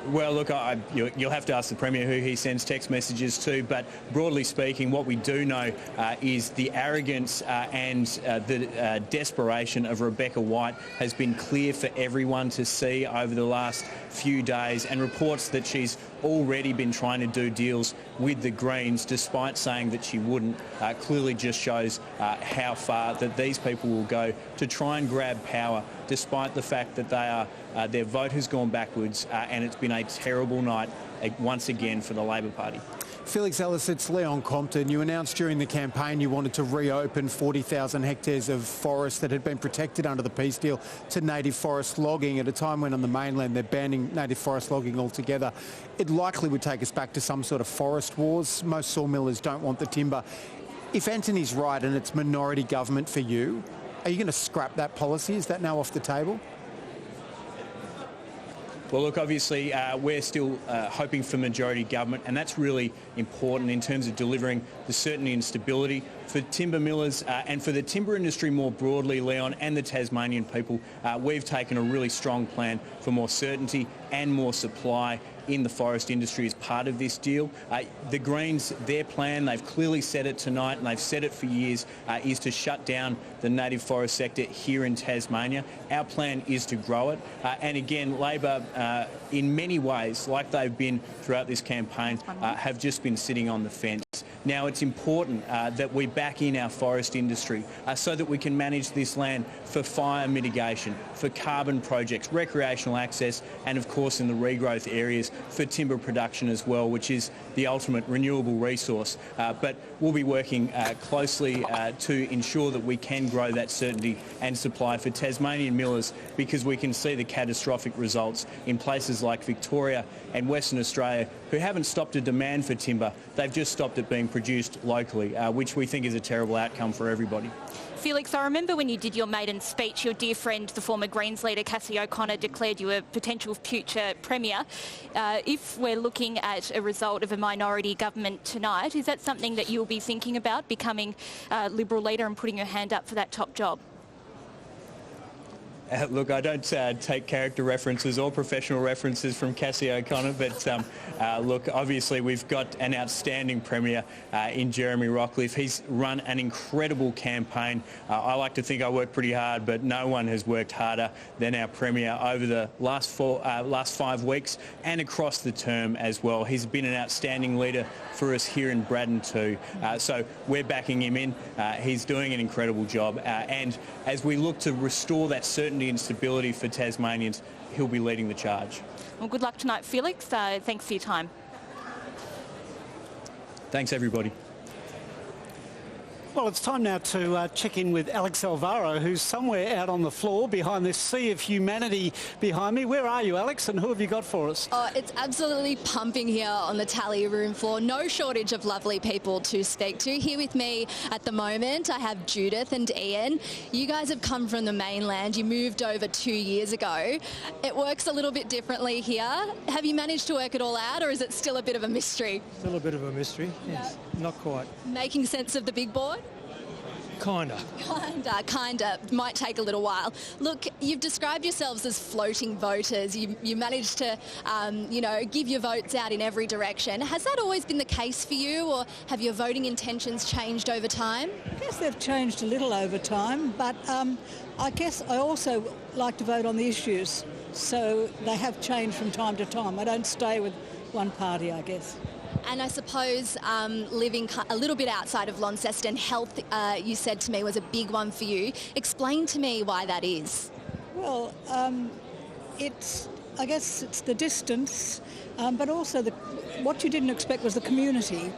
Well, look, you'll have to ask the Premier who he sends text messages to, but broadly speaking, what we do know is the arrogance and the desperation of Rebecca White has been clear for everyone to see over the last few days, and reports that she's already been trying to do deals with the Greens despite saying that she wouldn't clearly just shows how far that these people will go to try and grab power, despite the fact that they are their vote has gone backwards and it's been a terrible night once again for the Labor Party. Felix Ellis, it's Leon Compton. You announced during the campaign you wanted to reopen 40,000 hectares of forest that had been protected under the peace deal to native forest logging at a time when on the mainland they're banning native forest logging altogether. It likely would take us back to some sort of forest wars. Most sawmillers don't want the timber. If Anthony's right and it's minority government for you, are you going to scrap that policy? Is that now off the table? Well, look, obviously we're still hoping for majority government, and that's really important in terms of delivering the certainty and stability for timber millers and for the timber industry more broadly, Leon, and the Tasmanian people. We've taken a really strong plan for more certainty and more supply in the forest industry as part of this deal. The Greens, their plan, they've clearly said it tonight and they've said it for years, is to shut down the native forest sector here in Tasmania. Our plan is to grow it. And again, Labor, in many ways, like they've been throughout this campaign, have just been sitting on the fence. Now, it's important that we back in our forest industry so that we can manage this land for fire mitigation, for carbon projects, recreational access, and of course in the regrowth areas for timber production as well, which is the ultimate renewable resource. But we'll be working closely to ensure that we can grow that certainty and supply for Tasmanian millers, because we can see the catastrophic results in places like Victoria and Western Australia, who haven't stopped a demand for timber. They've just stopped it being produced locally, which we think is a terrible outcome for everybody. Felix, I remember when you did your maiden speech, your dear friend, the former Greens leader, Cassie O'Connor, declared you a potential future Premier. If we're looking at a result of a minority government tonight, is that something that you'll be thinking about, becoming Liberal leader and putting your hand up for that top job? Look, I don't take character references or professional references from Cassie O'Connor, but look, obviously we've got an outstanding Premier in Jeremy Rockliff. He's run an incredible campaign. I like to think I work pretty hard, but no one has worked harder than our Premier over the last 5 weeks and across the term as well. He's been an outstanding leader for us here in Braddon too. So we're backing him in. He's doing an incredible job. And as we look to restore that certainty and stability for Tasmanians, he'll be leading the charge. Well, good luck tonight, Felix. Thanks for your time. Thanks, everybody. Well, it's time now to check in with Alex Alvaro, who's somewhere out on the floor behind this sea of humanity behind me. Where are you, Alex, and who have you got for us? Oh, it's absolutely pumping here on the tally room floor. No shortage of lovely people to speak to. Here with me at the moment, I have Judith and Ian. You guys have come from the mainland. You moved over 2 years ago. It works a little bit differently here. Have you managed to work it all out, or is it still a bit of a mystery? Still a bit of a mystery, yes. Not quite. Making sense of the big board? Kinda. Might take a little while. Look, you've described yourselves as floating voters. You managed to, give your votes out in every direction. Has that always been the case for you, or have your voting intentions changed over time? I guess they've changed a little over time, but I guess I also like to vote on the issues, so they have changed from time to time. I don't stay with one party, I guess. And I suppose living a little bit outside of Launceston, health, you said to me, was a big one for you. Explain to me why that is. Well, I guess it's the distance, but also what you didn't expect was the community.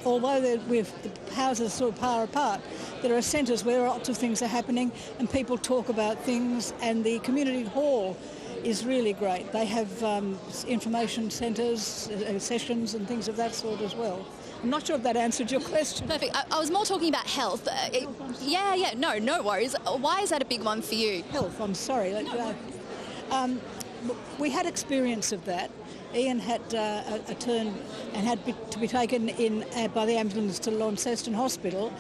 Although the houses are sort of far apart, there are centres where lots of things are happening and people talk about things, and the community hall is really great. They have information centres, sessions and things of that sort as well. I'm not sure if that answered your question. Perfect. I was more talking about health. No worries. Why is that a big one for you? Health, I'm sorry. We had experience of that. Ian had a turn and had to be taken in by the ambulance to Launceston Hospital,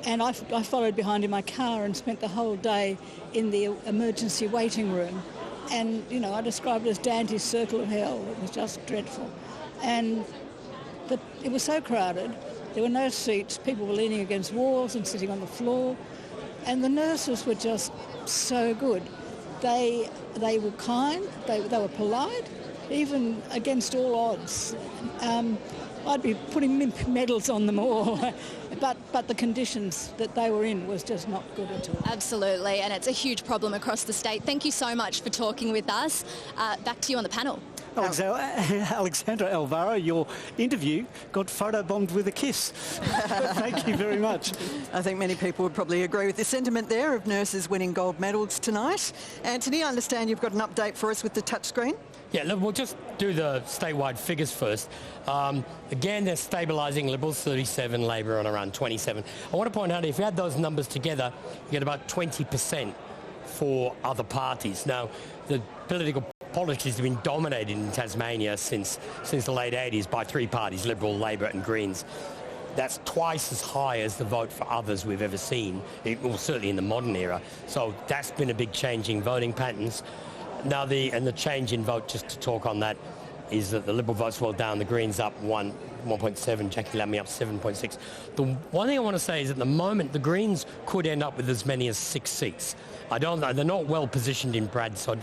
and I followed behind in my car and spent the whole day in the emergency waiting room. And, I described it as Dante's Circle of Hell. It was just dreadful. And it was so crowded. There were no seats. People were leaning against walls and sitting on the floor. And the nurses were just so good. They were kind. They were polite, even against all odds. I'd be putting medals on them all. But the conditions that they were in was just not good at all. Absolutely, and it's a huge problem across the state. Thank you so much for talking with us. Back to you on the panel. Alexandra Alvaro, your interview got photobombed with a kiss. Thank you very much. I think many people would probably agree with the sentiment there of nurses winning gold medals tonight. Anthony, I understand you've got an update for us with the touchscreen. Yeah, look, we'll just do the statewide figures first. Again, they're stabilising Liberals 37, Labor on around 27. I want to point out, if you add those numbers together, you get about 20% for other parties. Now, the politics have been dominated in Tasmania since the late 80s by three parties, Liberal, Labor and Greens. That's twice as high as the vote for others we've ever seen, certainly in the modern era. So that's been a big change in voting patterns. Now, the change in vote, just to talk on that, is that the Liberal vote's well down, the Greens up 1.7, Jackie Lambie up 7.6. The one thing I want to say is at the moment, the Greens could end up with as many as 6 seats. I don't know, they're not well positioned in Braddon, so I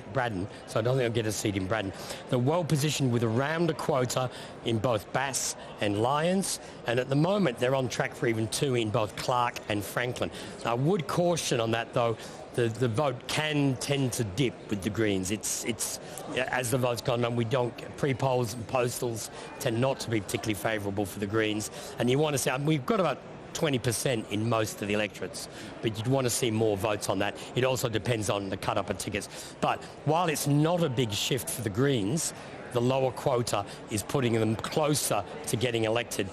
don't think they'll get a seat in Braddon. They're well positioned with around a quota in both Bass and Lyons, and at the moment they're on track for even 2 in both Clark and Franklin. I would caution on that though. The vote can tend to dip with the Greens. It's as the vote's gone on, we don't, pre-polls and postals tend not to be particularly favourable for the Greens. And you want to see, we've got about 20% in most of the electorates, but you'd want to see more votes on that. It also depends on the cut-up of tickets. But while it's not a big shift for the Greens, the lower quota is putting them closer to getting elected.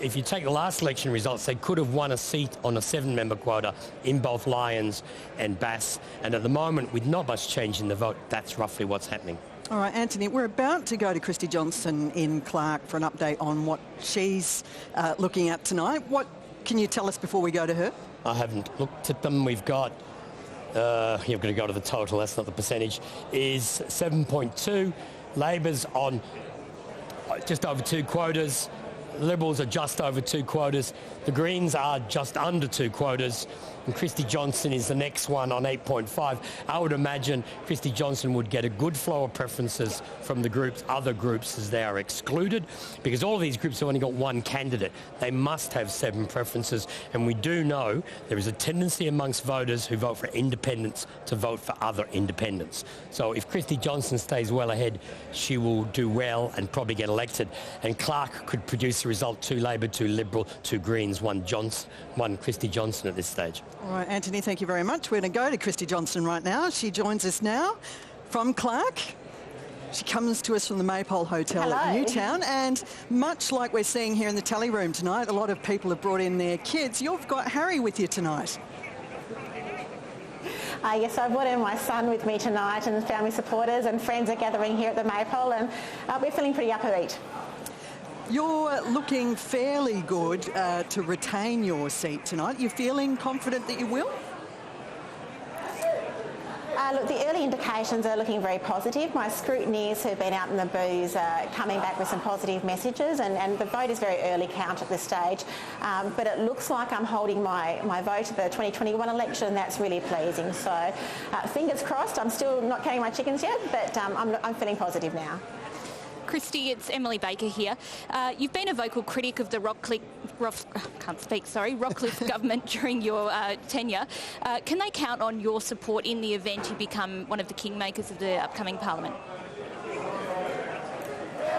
If you take the last election results, they could have won a seat on a 7-member quota in both Lyons and Bass. And at the moment, with not much change in the vote, that's roughly what's happening. All right, Anthony, we're about to go to Christy Johnson in Clark for an update on what she's looking at tonight. What can you tell us before we go to her? I haven't looked at them. We've got, you're going to go to the total, that's not the percentage, is 7.2. Labor's on just over 2 quotas. Liberals are just over 2 quotas. The Greens are just under 2 quotas. And Christy Johnson is the next one on 8.5. I would imagine Christy Johnson would get a good flow of preferences from the other groups as they are excluded, because all of these groups have only got 1 candidate. They must have 7 preferences. And we do know there is a tendency amongst voters who vote for independents to vote for other independents. So if Christy Johnson stays well ahead, she will do well and probably get elected. And Clark could produce a result, 2 Labor, 2 Liberal, 2 Greens, 1 Christy Johnson at this stage. All right, Anthony, thank you very much. We're going to go to Christy Johnson right now. She joins us now from Clark. She comes to us from the Maypole Hotel at Newtown, and much like we're seeing here in the tally room tonight, a lot of people have brought in their kids. You've got Harry with you tonight. Yes, I brought in my son with me tonight, and family supporters and friends are gathering here at the Maypole, and we're feeling pretty upbeat. You're looking fairly good to retain your seat tonight. You're feeling confident that you will? Look, the early indications are looking very positive. My scrutineers who've been out in the booths are coming back with some positive messages, and the vote is very early count at this stage. But it looks like I'm holding my vote at the 2021 election, and that's really pleasing. So fingers crossed. I'm still not counting my chickens yet, but I'm feeling positive now. Christy, it's Emily Baker here. You've been a vocal critic of the Rockcliffe government during your tenure. Can they count on your support in the event you become one of the kingmakers of the upcoming parliament?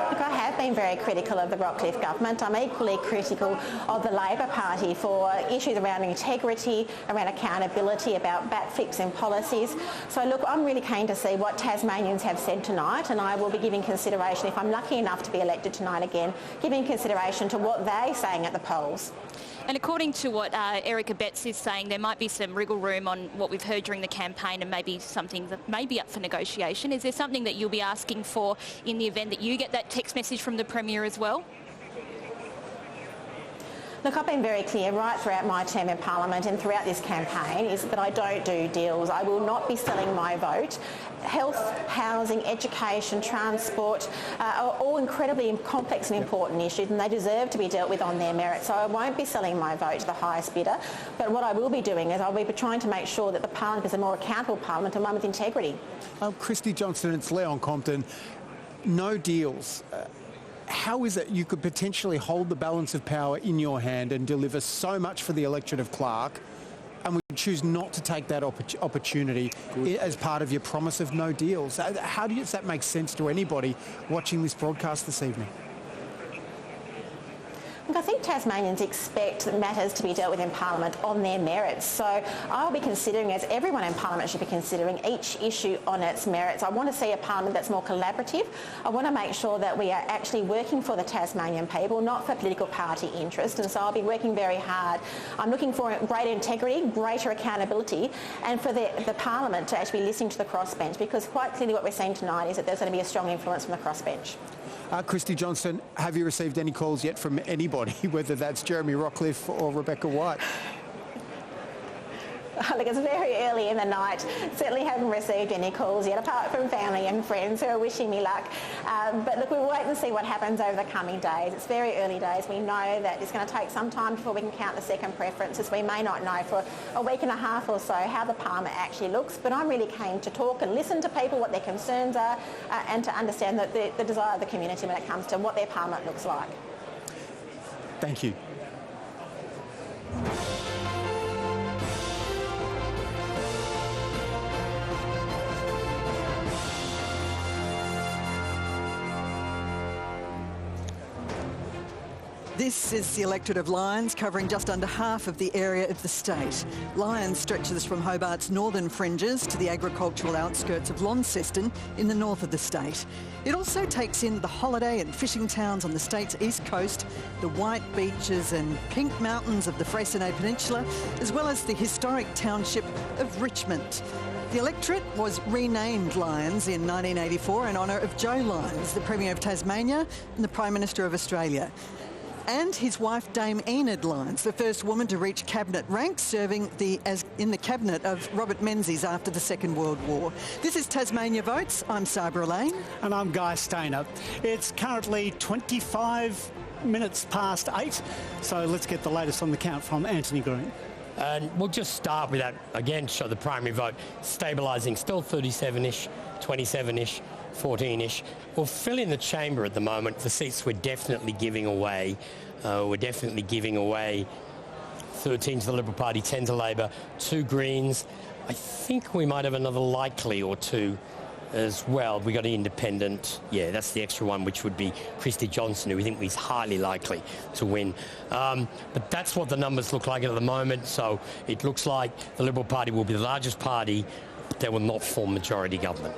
Look, I have been very critical of the Rockcliffe government. I'm equally critical of the Labor Party for issues around integrity, around accountability, about backflips in policies. So look, I'm really keen to see what Tasmanians have said tonight, and I will be giving consideration, if I'm lucky enough to be elected tonight again, giving consideration to what they're saying at the polls. And according to what Erica Betts is saying, there might be some wriggle room on what we've heard during the campaign, and maybe something that may be up for negotiation. Is there something that you'll be asking for in the event that you get that text message from the Premier as well? Look, I've been very clear right throughout my term in Parliament and throughout this campaign is that I don't do deals. I will not be selling my vote. Health, housing, education, transport are all incredibly complex and important issues, and they deserve to be dealt with on their merit. So I won't be selling my vote to the highest bidder. But what I will be doing is I'll be trying to make sure that the Parliament is a more accountable Parliament and one with integrity. Christy Johnson, it's Leon Compton. No deals. How is it you could potentially hold the balance of power in your hand and deliver so much for the electorate of Clark, and we choose not to take that opportunity as part of your promise of no deals? How does that make sense to anybody watching this broadcast this evening? Look, I think Tasmanians expect matters to be dealt with in Parliament on their merits. So I'll be considering, as everyone in Parliament should be considering, each issue on its merits. I want to see a Parliament that's more collaborative. I want to make sure that we are actually working for the Tasmanian people, not for political party interest. And so I'll be working very hard. I'm looking for greater integrity, greater accountability, and for the Parliament to actually be listening to the crossbench, because quite clearly what we're seeing tonight is that there's going to be a strong influence from the crossbench. Christy Johnson, have you received any calls yet from anybody, whether that's Jeremy Rockcliffe or Rebecca White? Look, it's very early in the night. Certainly haven't received any calls yet, apart from family and friends who are wishing me luck. But look, we'll wait and see what happens over the coming days. It's very early days. We know that it's going to take some time before we can count the second preferences. We may not know for a week and a half or so how the parliament actually looks, but I'm really keen to talk and listen to people, what their concerns are, and to understand the desire of the community when it comes to what their parliament looks like. Thank you. This is the electorate of Lyons, covering just under half of the area of the state. Lyons stretches from Hobart's northern fringes to the agricultural outskirts of Launceston in the north of the state. It also takes in the holiday and fishing towns on the state's east coast, the white beaches and pink mountains of the Freycinet Peninsula, as well as the historic township of Richmond. The electorate was renamed Lyons in 1984 in honour of Joe Lyons, the Premier of Tasmania and the Prime Minister of Australia. And his wife, Dame Enid Lyons, the first woman to reach cabinet rank, serving in the cabinet of Robert Menzies after the Second World War. This is Tasmania Votes. I'm Sabra Lane. And I'm Guy Stainer. It's currently 25 minutes past 8, so let's get the latest on the count from Anthony Green. And we'll just start with that, again, show the primary vote stabilising, still 37-ish, 27-ish, 14-ish. We'll fill in the chamber at the moment. The seats we're definitely giving away. We're definitely giving away 13 to the Liberal Party, 10 to Labor, 2 Greens. I think we might have another likely or 2 as well. We got an independent. Yeah, that's the extra one, which would be Christy Johnson, who we think is highly likely to win. But that's what the numbers look like at the moment. So it looks like the Liberal Party will be the largest party, but they will not form majority government.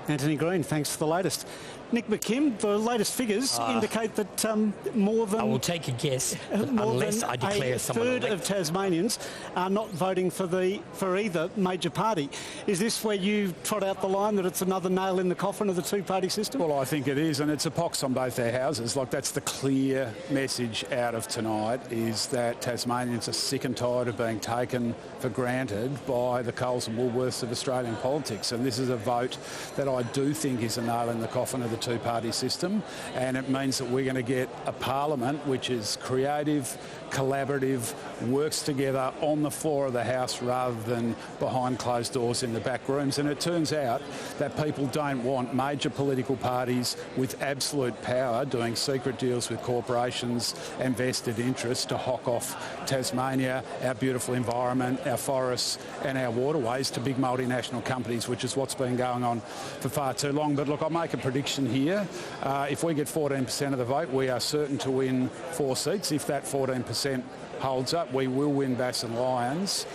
Anthony Green, thanks for the latest. Nick McKim, the latest figures indicate that more than... I will take a guess, unless I declare someone elected. A third of Tasmanians are not voting for either major party. Is this where you trot out the line that it's another nail in the coffin of the two-party system? Well, I think it is, and it's a pox on both their houses. Like, that's the clear message out of tonight, is that Tasmanians are sick and tired of being taken for granted by the Coles and Woolworths of Australian politics. And this is a vote that I do think is a nail in the coffin of the two-party system, and it means that we're going to get a parliament which is creative, collaborative, works together on the floor of the House rather than behind closed doors in the back rooms. And it turns out that people don't want major political parties with absolute power doing secret deals with corporations and vested interests to hock off Tasmania, our beautiful environment, our forests and our waterways to big multinational companies, which is what's been going on for far too long. But look, I'll make a prediction here. If we get 14% of the vote, we are certain to win 4 seats. If that 14% holds up, we will win Bass and Lyons.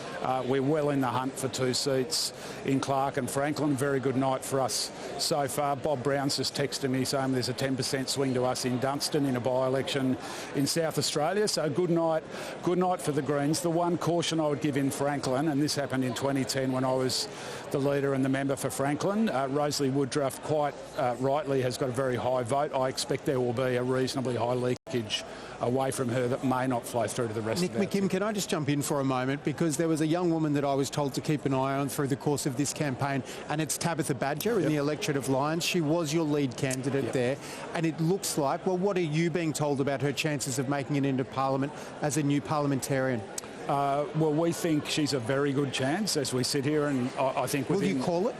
We're well in the hunt for 2 seats in Clark and Franklin. Very good night for us so far. Bob Brown's just texted me saying there's a 10% swing to us in Dunstan in a by-election in South Australia. So good night for the Greens. The one caution I would give in Franklin, and this happened in 2010 when I was the leader and the member for Franklin, Rosalie Woodruff quite rightly has got a very high vote. I expect there will be a reasonably high leakage away from her that may not flow through to the rest Nick of the McKim, can I just jump in for a moment? Because there was a young woman that I was told to keep an eye on through the course of this campaign, and it's Tabitha Badger in the electorate of Lyons. She was your lead candidate there, and it looks like, well, what are you being told about her chances of making it into Parliament as a new parliamentarian? Well, we think she's a very good chance as we sit here, and I think will you call it?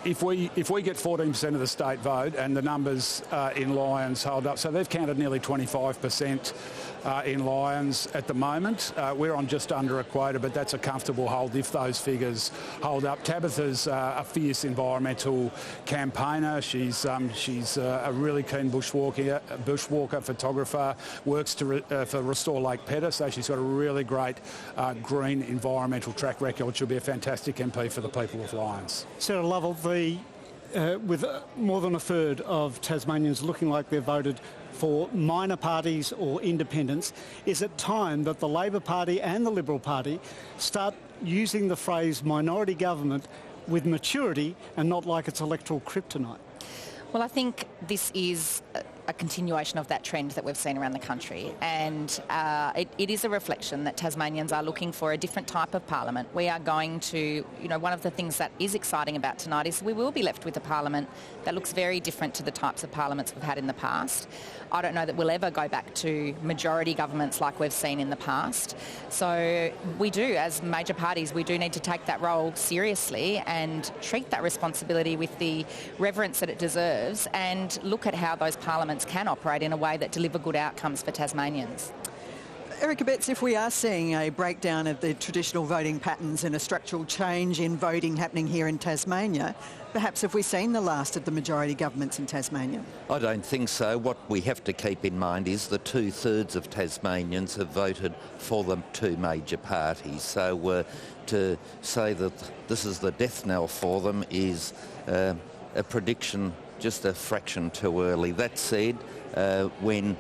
If we get 14% of the state vote and the numbers in Lyons hold up, so they've counted nearly 25% in Lyons at the moment. We're on just under a quota, but that's a comfortable hold if those figures hold up. Tabitha's a fierce environmental campaigner. She's a really keen bushwalker, photographer, works for Restore Lake Pedder, so she's got a really great green environmental track record. She'll be a fantastic MP for the people of Lyons. Sarah Lovell, with more than a third of Tasmanians looking like they've voted for minor parties or independents, is it time that the Labor Party and the Liberal Party start using the phrase minority government with maturity and not like it's electoral kryptonite? Well, I think this is a continuation of that trend that we've seen around the country. And it is a reflection that Tasmanians are looking for a different type of parliament. We are going to, one of the things that is exciting about tonight is we will be left with a parliament that looks very different to the types of parliaments we've had in the past. I don't know that we'll ever go back to majority governments like we've seen in the past. So we do, as major parties, we do need to take that role seriously and treat that responsibility with the reverence that it deserves and look at how those parliaments can operate in a way that deliver good outcomes for Tasmanians. Erica Betts, if we are seeing a breakdown of the traditional voting patterns and a structural change in voting happening here in Tasmania, perhaps have we seen the last of the majority governments in Tasmania? I don't think so. What we have to keep in mind is that 2/3 of Tasmanians have voted for the two major parties. So to say that this is the death knell for them is a prediction just a fraction too early. That said, when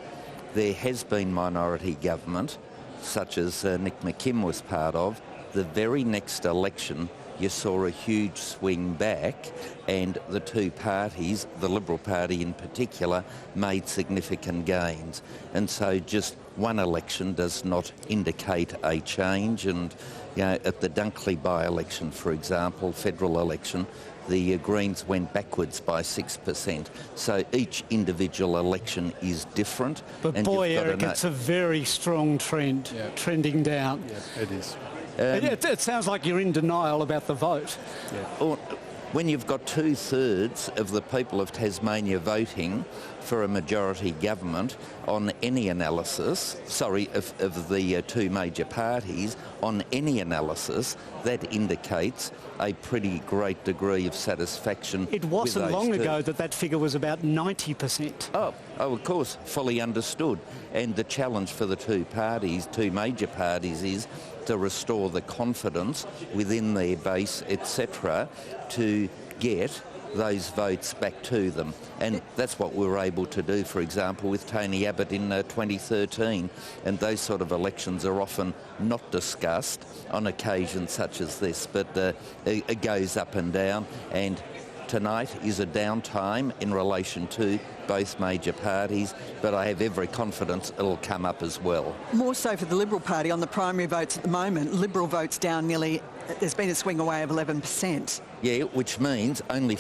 there has been minority government, such as Nick McKim was part of, the very next election you saw a huge swing back and the two parties, the Liberal Party in particular, made significant gains. And so just one election does not indicate a change. And at the Dunkley by-election, for example, federal election, the Greens went backwards by 6%. So each individual election is different. But boy, Eric, it's a very strong trend, trending down. Yeah, it is. It sounds like you're in denial about the vote. Yeah. When you've got 2/3 of the people of Tasmania voting for a majority government on any analysis, of the two major parties, on any analysis, that indicates a pretty great degree of satisfaction. It wasn't long ago that figure was about 90%. Oh, of course, fully understood. And the challenge for the two major parties, is to restore the confidence within their base, etc., to get those votes back to them. And that's what we were able to do, for example, with Tony Abbott in 2013. And those sort of elections are often not discussed on occasions such as this, but it goes up and down. And tonight is a downtime in relation to both major parties, but I have every confidence it'll come up as well. More so for the Liberal Party on the primary votes at the moment. Liberal votes down there's been a swing away of 11%. Yeah, which means only,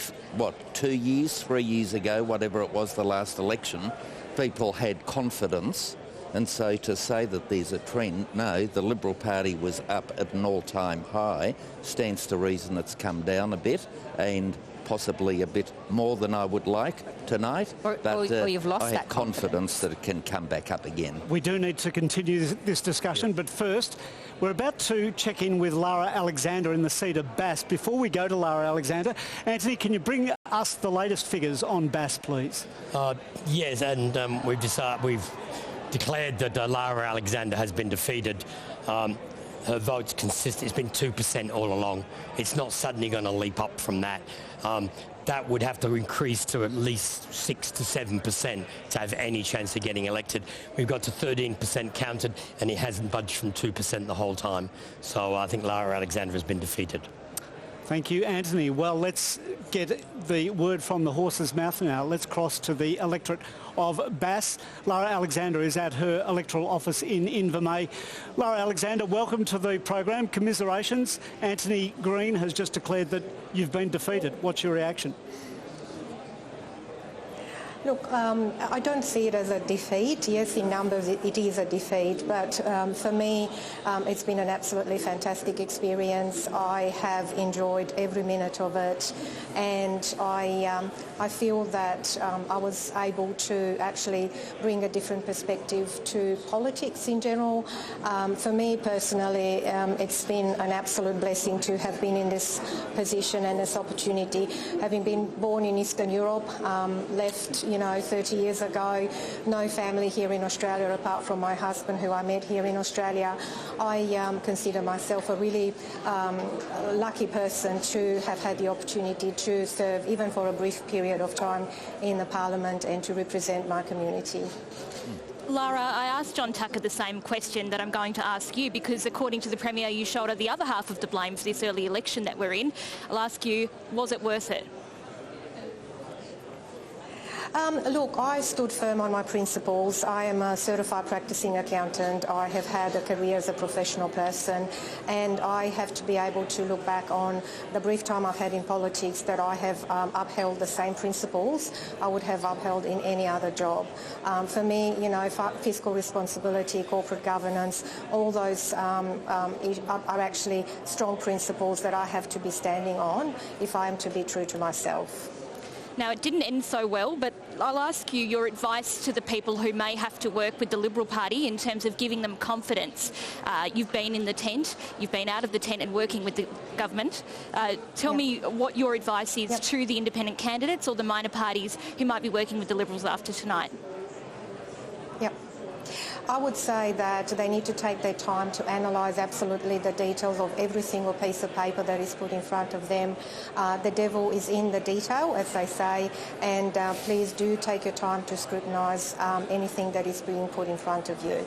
2 years, 3 years ago, whatever it was, the last election, people had confidence. And so to say that there's a trend, no, the Liberal Party was up at an all-time high, stands to reason it's come down a bit, and possibly a bit more than I would like tonight, or you've lost I have confidence that it can come back up again. We do need to continue this discussion, but first, we're about to check in with Lara Alexander in the seat of Bass. Before we go to Lara Alexander, Anthony, can you bring us the latest figures on Bass, please? Yes, and we've declared that Lara Alexander has been defeated. Her vote's consistent. It's been 2% all along. It's not suddenly going to leap up from that. That would have to increase to at least 6 to 7% to have any chance of getting elected. We've got to 13% counted, and it hasn't budged from 2% the whole time. So I think Lara Alexander has been defeated. Thank you, Anthony. Well, let's get the word from the horse's mouth now. Let's cross to the electorate of Bass. Lara Alexander is at her electoral office in Invermay. Lara Alexander, welcome to the program. Commiserations. Anthony Green has just declared that you've been defeated. What's your reaction? Look, I don't see it as a defeat. Yes, in numbers it is a defeat, but for me it's been an absolutely fantastic experience. I have enjoyed every minute of it, and I feel that I was able to actually bring a different perspective to politics in general. For me personally, it's been an absolute blessing to have been in this position and this opportunity. Having been born in Eastern Europe, left 30 years ago, no family here in Australia apart from my husband, who I met here in Australia. I consider myself a really lucky person to have had the opportunity to serve, even for a brief period of time, in the Parliament and to represent my community. Lara, I asked John Tucker the same question that I'm going to ask you, because according to the Premier, you shoulder the other half of the blame for this early election that we're in. I'll ask you, was it worth it? Look, I stood firm on my principles. I am a certified practicing accountant. I have had a career as a professional person, and I have to be able to look back on the brief time I've had in politics that I have upheld the same principles I would have upheld in any other job. For me, you know, fiscal responsibility, corporate governance, all those are actually strong principles that I have to be standing on if I am to be true to myself. Now, it didn't end so well, but I'll ask you your advice to the people who may have to work with the Liberal Party in terms of giving them confidence. You've been in the tent, you've been out of the tent and working with the government. Tell me what your advice is to the independent candidates or the minor parties who might be working with the Liberals after tonight. Yep. I would say that they need to take their time to analyse absolutely the details of every single piece of paper that is put in front of them. The devil is in the detail, as they say, and please do take your time to scrutinise anything that is being put in front of you.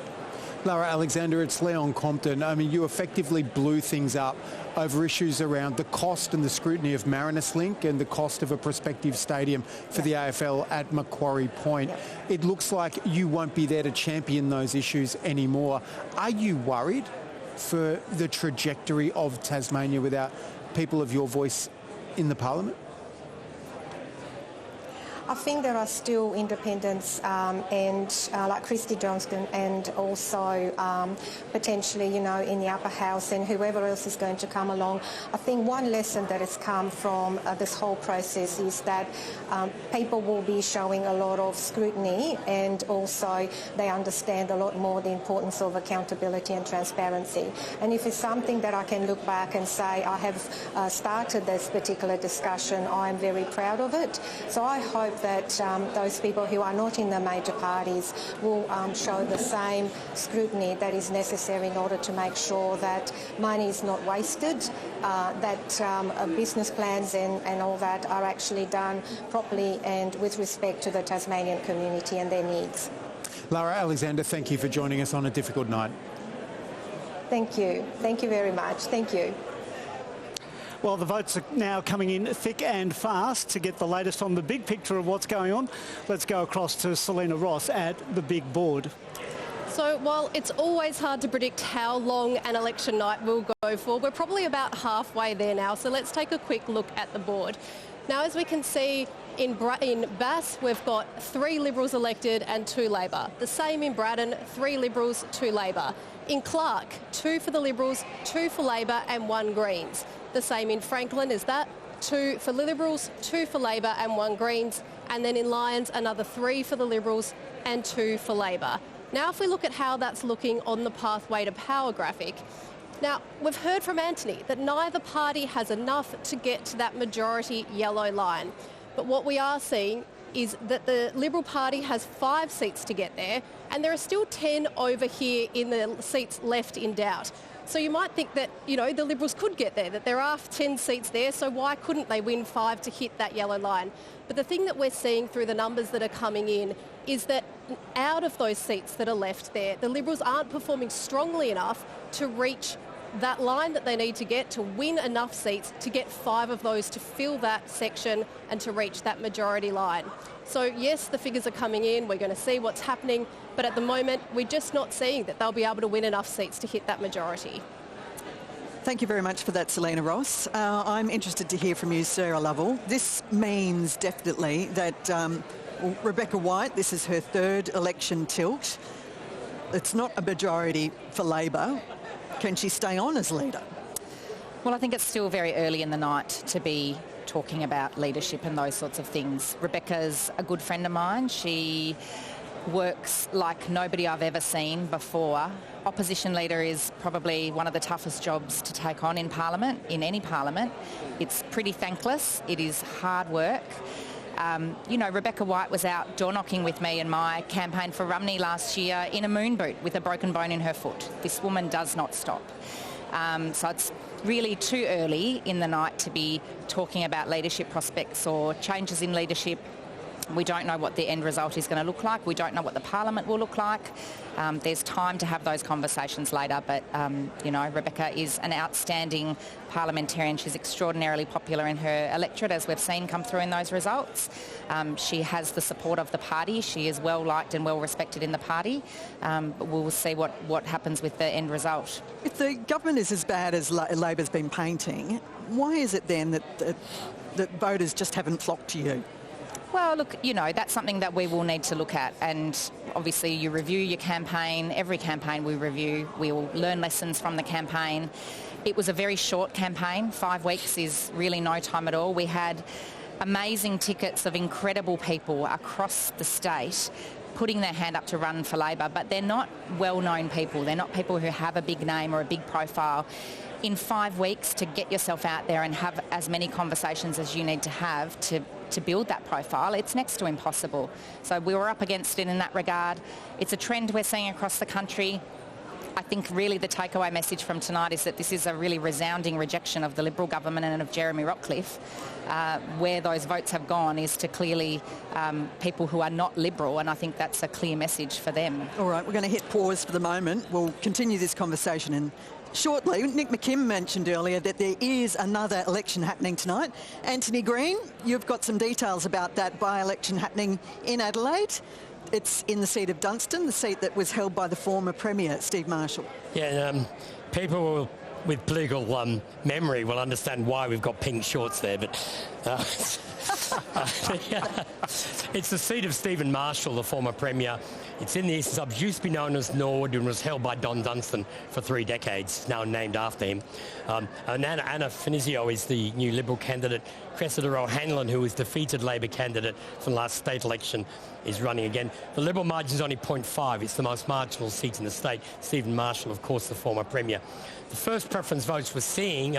Lara Alexander, it's Leon Compton. I mean, you effectively blew things up over issues around the cost and the scrutiny of Marinus Link and the cost of a prospective stadium for the AFL at Macquarie Point. It looks like you won't be there to champion those issues anymore. Are you worried for the trajectory of Tasmania without people of your voice in the parliament? I think there are still independents and like Christy Johnston and also potentially, you know, in the upper house and whoever else is going to come along. I think one lesson that has come from this whole process is that people will be showing a lot of scrutiny, and also they understand a lot more the importance of accountability and transparency. And if it's something that I can look back and say I have started this particular discussion, I am very proud of it. So I hope that those people who are not in the major parties will show the same scrutiny that is necessary in order to make sure that money is not wasted, that business plans and all that are actually done properly and with respect to the Tasmanian community and their needs. Lara Alexander, thank you for joining us on a difficult night. Thank you. Thank you very much. Thank you. Well, the votes are now coming in thick and fast. To get the latest on the big picture of what's going on, let's go across to Selena Ross at the big board. So while it's always hard to predict how long an election night will go for, we're probably about halfway there now. So let's take a quick look at the board. Now, as we can see, in Bass, we've got 3 Liberals elected and 2 Labor. The same in Braddon, 3 Liberals, 2 Labor. In Clark, 2 for the Liberals, 2 for Labor and 1 Greens. The same in Franklin is that, 2 for Liberals, 2 for Labor and 1 Greens. And then in Lyons, another 3 for the Liberals and 2 for Labor. Now, if we look at how that's looking on the pathway to power graphic, now, we've heard from Anthony that neither party has enough to get to that majority yellow line. But what we are seeing is that the Liberal Party has 5 seats to get there, and there are still 10 over here in the seats left in doubt. So you might think that, you know, the Liberals could get there, that there are 10 seats there, so why couldn't they win 5 to hit that yellow line? But the thing that we're seeing through the numbers that are coming in is that out of those seats that are left there, the Liberals aren't performing strongly enough to reach that line that they need to get to win enough seats to get 5 of those to fill that section and to reach that majority line. So yes, the figures are coming in, we're going to see what's happening, but at the moment we're just not seeing that they'll be able to win enough seats to hit that majority. Thank you very much for that, Selena Ross. I'm interested to hear from you, Sarah Lovell. This means definitely that Rebecca White, this is her 3rd election tilt. It's not a majority for Labor. Can she stay on as leader? Well, I think it's still very early in the night to be talking about leadership and those sorts of things. Rebecca's a good friend of mine. She works like nobody I've ever seen before. Opposition leader is probably one of the toughest jobs to take on in Parliament, in any Parliament. It's pretty thankless. It is hard work. You know, Rebecca White was out door knocking with me in my campaign for Rumney last year in a moon boot with a broken bone in her foot. This woman does not stop. So it's really too early in the night to be talking about leadership prospects or changes in leadership. We don't know what the end result is going to look like. We don't know what the parliament will look like. There's time to have those conversations later, but, you know, Rebecca is an outstanding parliamentarian. She's extraordinarily popular in her electorate, as we've seen come through in those results. She has the support of the party. She is well liked and well respected in the party. But we'll see what happens with the end result. If the government is as bad as Labor's been painting, why is it then that voters just haven't flocked to you? Well, look, you know, that's something that we will need to look at. And obviously you review your campaign. Every campaign we review, we will learn lessons from the campaign. It was a very short campaign. 5 weeks is really no time at all. We had amazing tickets of incredible people across the state putting their hand up to run for Labor, but they're not well-known people. They're not people who have a big name or a big profile. In 5 weeks, to get yourself out there and have as many conversations as you need to have to build that profile, it's next to impossible. So we were up against it in that regard. It's a trend we're seeing across the country. I think really the takeaway message from tonight is that this is a really resounding rejection of the Liberal government and of Jeremy Rockcliffe. Where those votes have gone is to clearly people who are not Liberal, and I think that's a clear message for them. All right, we're going to hit pause for the moment. We'll continue this conversation in shortly. Nick McKim mentioned earlier that there is another election happening tonight. Anthony Green, you've got some details about that by-election happening in Adelaide. It's in the seat of Dunstan, the seat that was held by the former Premier, Steve Marshall. Yeah, people with political memory will understand why we've got pink shorts there, but it's the seat of Stephen Marshall, the former Premier. It's in the Eastern Suburbs. Used to be known as Norwood and was held by Don Dunstan for 3 decades, now named after him. And Anna Finizio is the new Liberal candidate. Cressida O'Hanlon, who was defeated Labor candidate from the last state election, is running again. The Liberal margin is only 0.5. It's the most marginal seat in the state. Stephen Marshall, of course, the former Premier. The first preference votes we're seeing,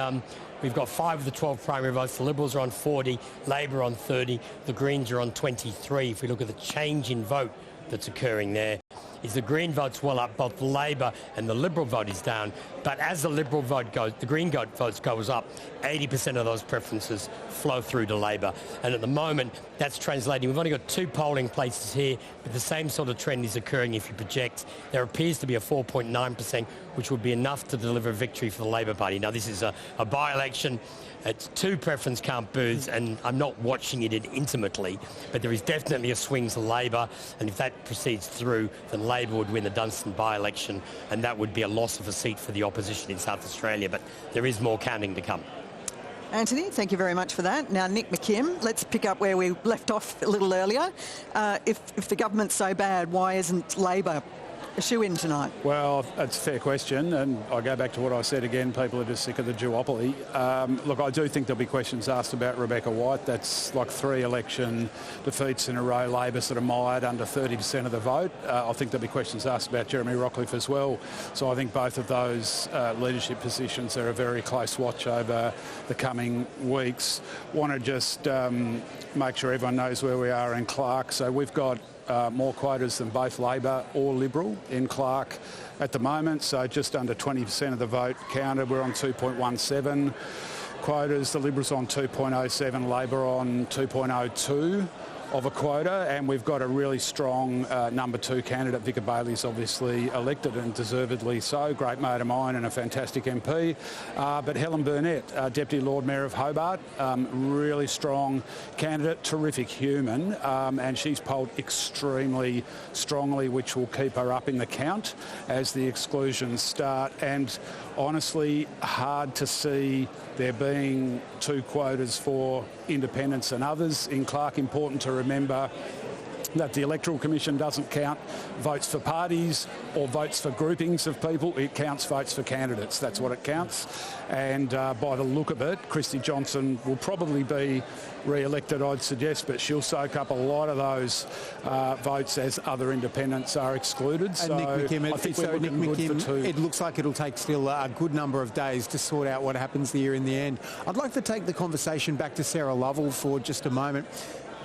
we've got 5 of the 12 primary votes. The Liberals are on 40, Labor on 30, the Greens are on 23. If we look at the change in vote that's occurring there, is the Green vote's well up, both the Labor and the Liberal vote is down. But as the Liberal vote goes, the Green vote goes up, 80% of those preferences flow through to Labor. And at the moment, that's translating. We've only got 2 polling places here, but the same sort of trend is occurring if you project. There appears to be a 4.9%, which would be enough to deliver a victory for the Labor Party. Now, this is a by-election. It's 2 preference count booths, and I'm not watching it intimately, but there is definitely a swing to Labor, and if that proceeds through, then Labor would win the Dunstan by-election, and that would be a loss of a seat for the opposition in South Australia, but there is more counting to come. Anthony, thank you very much for that. Now, Nick McKim, let's pick up where we left off a little earlier. If the government's so bad, why isn't Labor a shoe-in tonight? Well, that's a fair question, and I go back to what I said again, people are just sick of the duopoly. Look, I do think there'll be questions asked about Rebecca White. That's like 3 election defeats in a row. Labor sort of mired under 30% of the vote. I think there'll be questions asked about Jeremy Rockcliffe as well. So I think both of those leadership positions are a very close watch over the coming weeks. Want to just make sure everyone knows where we are in Clark. So we've got more quotas than both Labor or Liberal in Clark at the moment, so just under 20% of the vote counted. We're on 2.17 quotas. The Liberals on 2.07, Labor on 2.02 of a quota, and we've got a really strong number 2 candidate. Vicar Bailey's obviously elected, and deservedly so. Great mate of mine and a fantastic MP. But Helen Burnett, Deputy Lord Mayor of Hobart, really strong candidate, terrific human, and she's polled extremely strongly, which will keep her up in the count as the exclusions start. And honestly, hard to see there being 2 quotas for independents and others in Clark. Important to remember that the Electoral Commission doesn't count votes for parties or votes for groupings of people. It counts votes for candidates. That's what it counts. And by the look of it, Christy Johnson will probably be re-elected, I'd suggest, but she'll soak up a lot of those votes as other independents are excluded. And so Nick McKim, I think we're looking good for 2. It looks like it'll take still a good number of days to sort out what happens here in the end. I'd like to take the conversation back to Sarah Lovell for just a moment.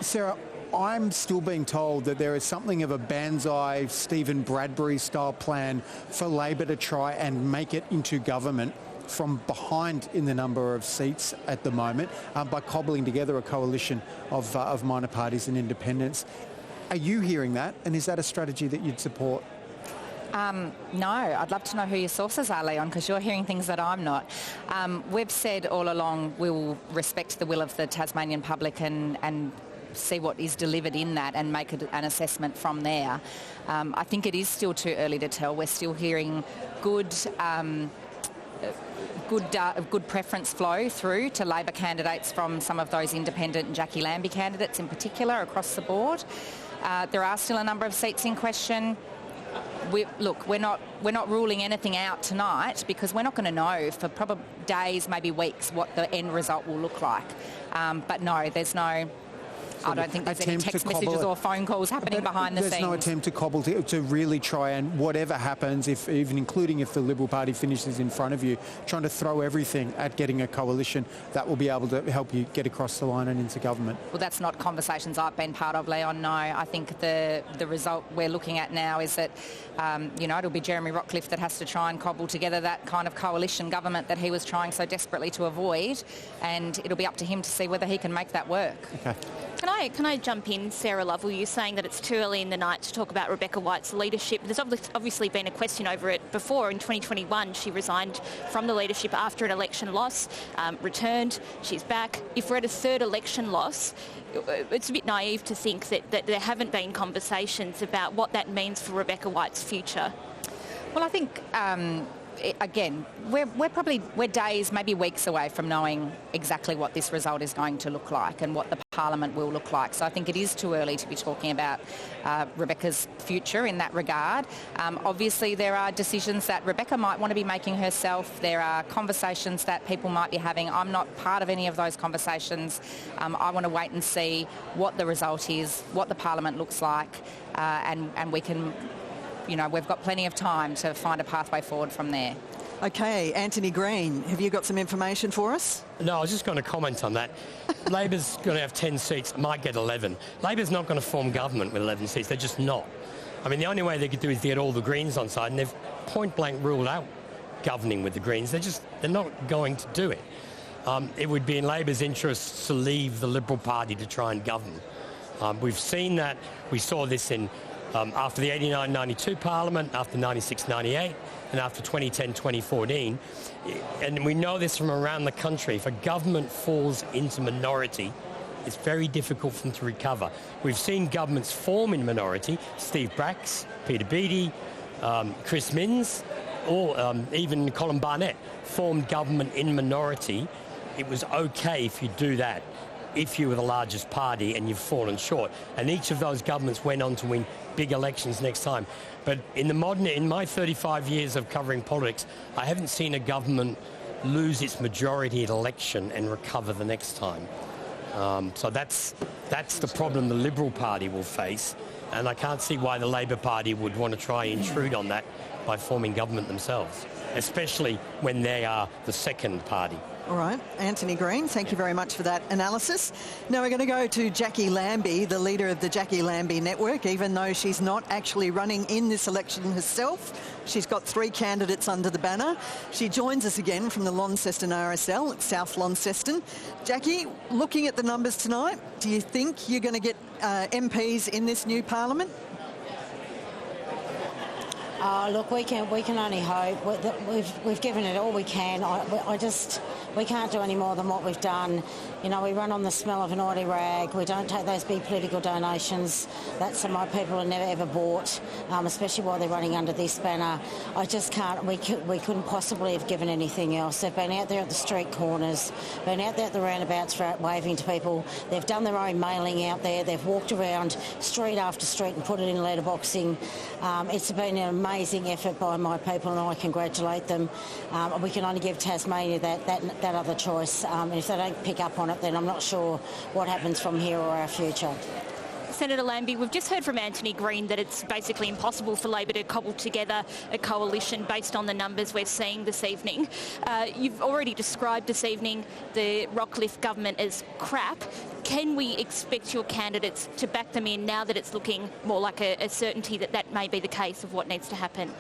Sarah, I'm still being told that there is something of a Banzai, Stephen Bradbury style plan for Labor to try and make it into government from behind in the number of seats at the moment by cobbling together a coalition of minor parties and independents. Are you hearing that, and is that a strategy that you'd support? No, I'd love to know who your sources are, Leon, because you're hearing things that I'm not. We've said all along we will respect the will of the Tasmanian public and see what is delivered in that and make an assessment from there. I think it is still too early to tell. We're still hearing good preference flow through to Labor candidates from some of those independent and Jackie Lambie candidates in particular across the board. There are still a number of seats in question. We're not ruling anything out tonight because we're not going to know for probably days, maybe weeks, what the end result will look like. But no, there's no... I don't think there's any text messages or phone calls happening behind the scenes. There's no attempt to cobble to really try and whatever happens, even including if the Liberal Party finishes in front of you, trying to throw everything at getting a coalition that will be able to help you get across the line and into government. Well, that's not conversations I've been part of, Leon. No, I think the result we're looking at now is that it'll be Jeremy Rockcliffe that has to try and cobble together that kind of coalition government that he was trying so desperately to avoid, and it'll be up to him to see whether he can make that work. Okay. Can I jump in, Sarah Lovell? You're saying that it's too early in the night to talk about Rebecca White's leadership. There's obviously been a question over it before. In 2021, she resigned from the leadership after an election loss, returned, she's back. If we're at a third election loss, it's a bit naive to think that there haven't been conversations about what that means for Rebecca White's future. Well, I think... again, we're days, maybe weeks away from knowing exactly what this result is going to look like and what the Parliament will look like. So I think it is too early to be talking about Rebecca's future in that regard. Obviously, there are decisions that Rebecca might want to be making herself. There are conversations that people might be having. I'm not part of any of those conversations. I want to wait and see what the result is, what the Parliament looks like, and we can... we've got plenty of time to find a pathway forward from there. OK, Anthony Green, have you got some information for us? No, I was just going to comment on that. Labor's going to have 10 seats, might get 11. Labor's not going to form government with 11 seats. They're just not. I mean, the only way they could do is to get all the Greens on side, and they've point-blank ruled out governing with the Greens. They're not going to do it. It would be in Labor's interests to leave the Liberal Party to try and govern. We've seen that. We saw this in... after the 89-92 Parliament, after 96-98, and after 2010-2014. And we know this from around the country. If a government falls into minority, it's very difficult for them to recover. We've seen governments form in minority. Steve Bracks, Peter Beattie, Chris Minns, or even Colin Barnett formed government in minority. It was OK if you do that, if you were the largest party and you've fallen short. And each of those governments went on to win big elections next time. But in my 35 years of covering politics, I haven't seen a government lose its majority at election and recover the next time. So that's the problem the Liberal Party will face. And I can't see why the Labor Party would want to try and intrude on that by forming government themselves, especially when they are the second party. All right, Anthony Green, thank you very much for that analysis. Now we're going to go to Jackie Lambie, the leader of the Jackie Lambie Network. Even though she's not actually running in this election herself, she's got 3 candidates under the banner. She joins us again from the Launceston RSL at South Launceston. Jackie, looking at the numbers tonight, do you think you're going to get MPs in this new Parliament? Look, we can only hope. We've given it all we can. We can't do any more than what we've done. We run on the smell of an oily rag. We don't take those big political donations that some of my people have never ever bought, especially while they're running under this banner. I just can't. We couldn't possibly have given anything else. They've been out there at the street corners, been out there at the roundabouts waving to people. They've done their own mailing out there. They've walked around street after street and put it in letterboxing. It's been an amazing effort by my people, and I congratulate them. We can only give Tasmania that other choice, and if they don't pick up on it, then I'm not sure what happens from here or our future. Senator Lambie, we've just heard from Anthony Green that it's basically impossible for Labor to cobble together a coalition based on the numbers we're seeing this evening. You've already described this evening the Rockcliffe government as crap. Can we expect your candidates to back them in now that it's looking more like a certainty that may be the case of what needs to happen?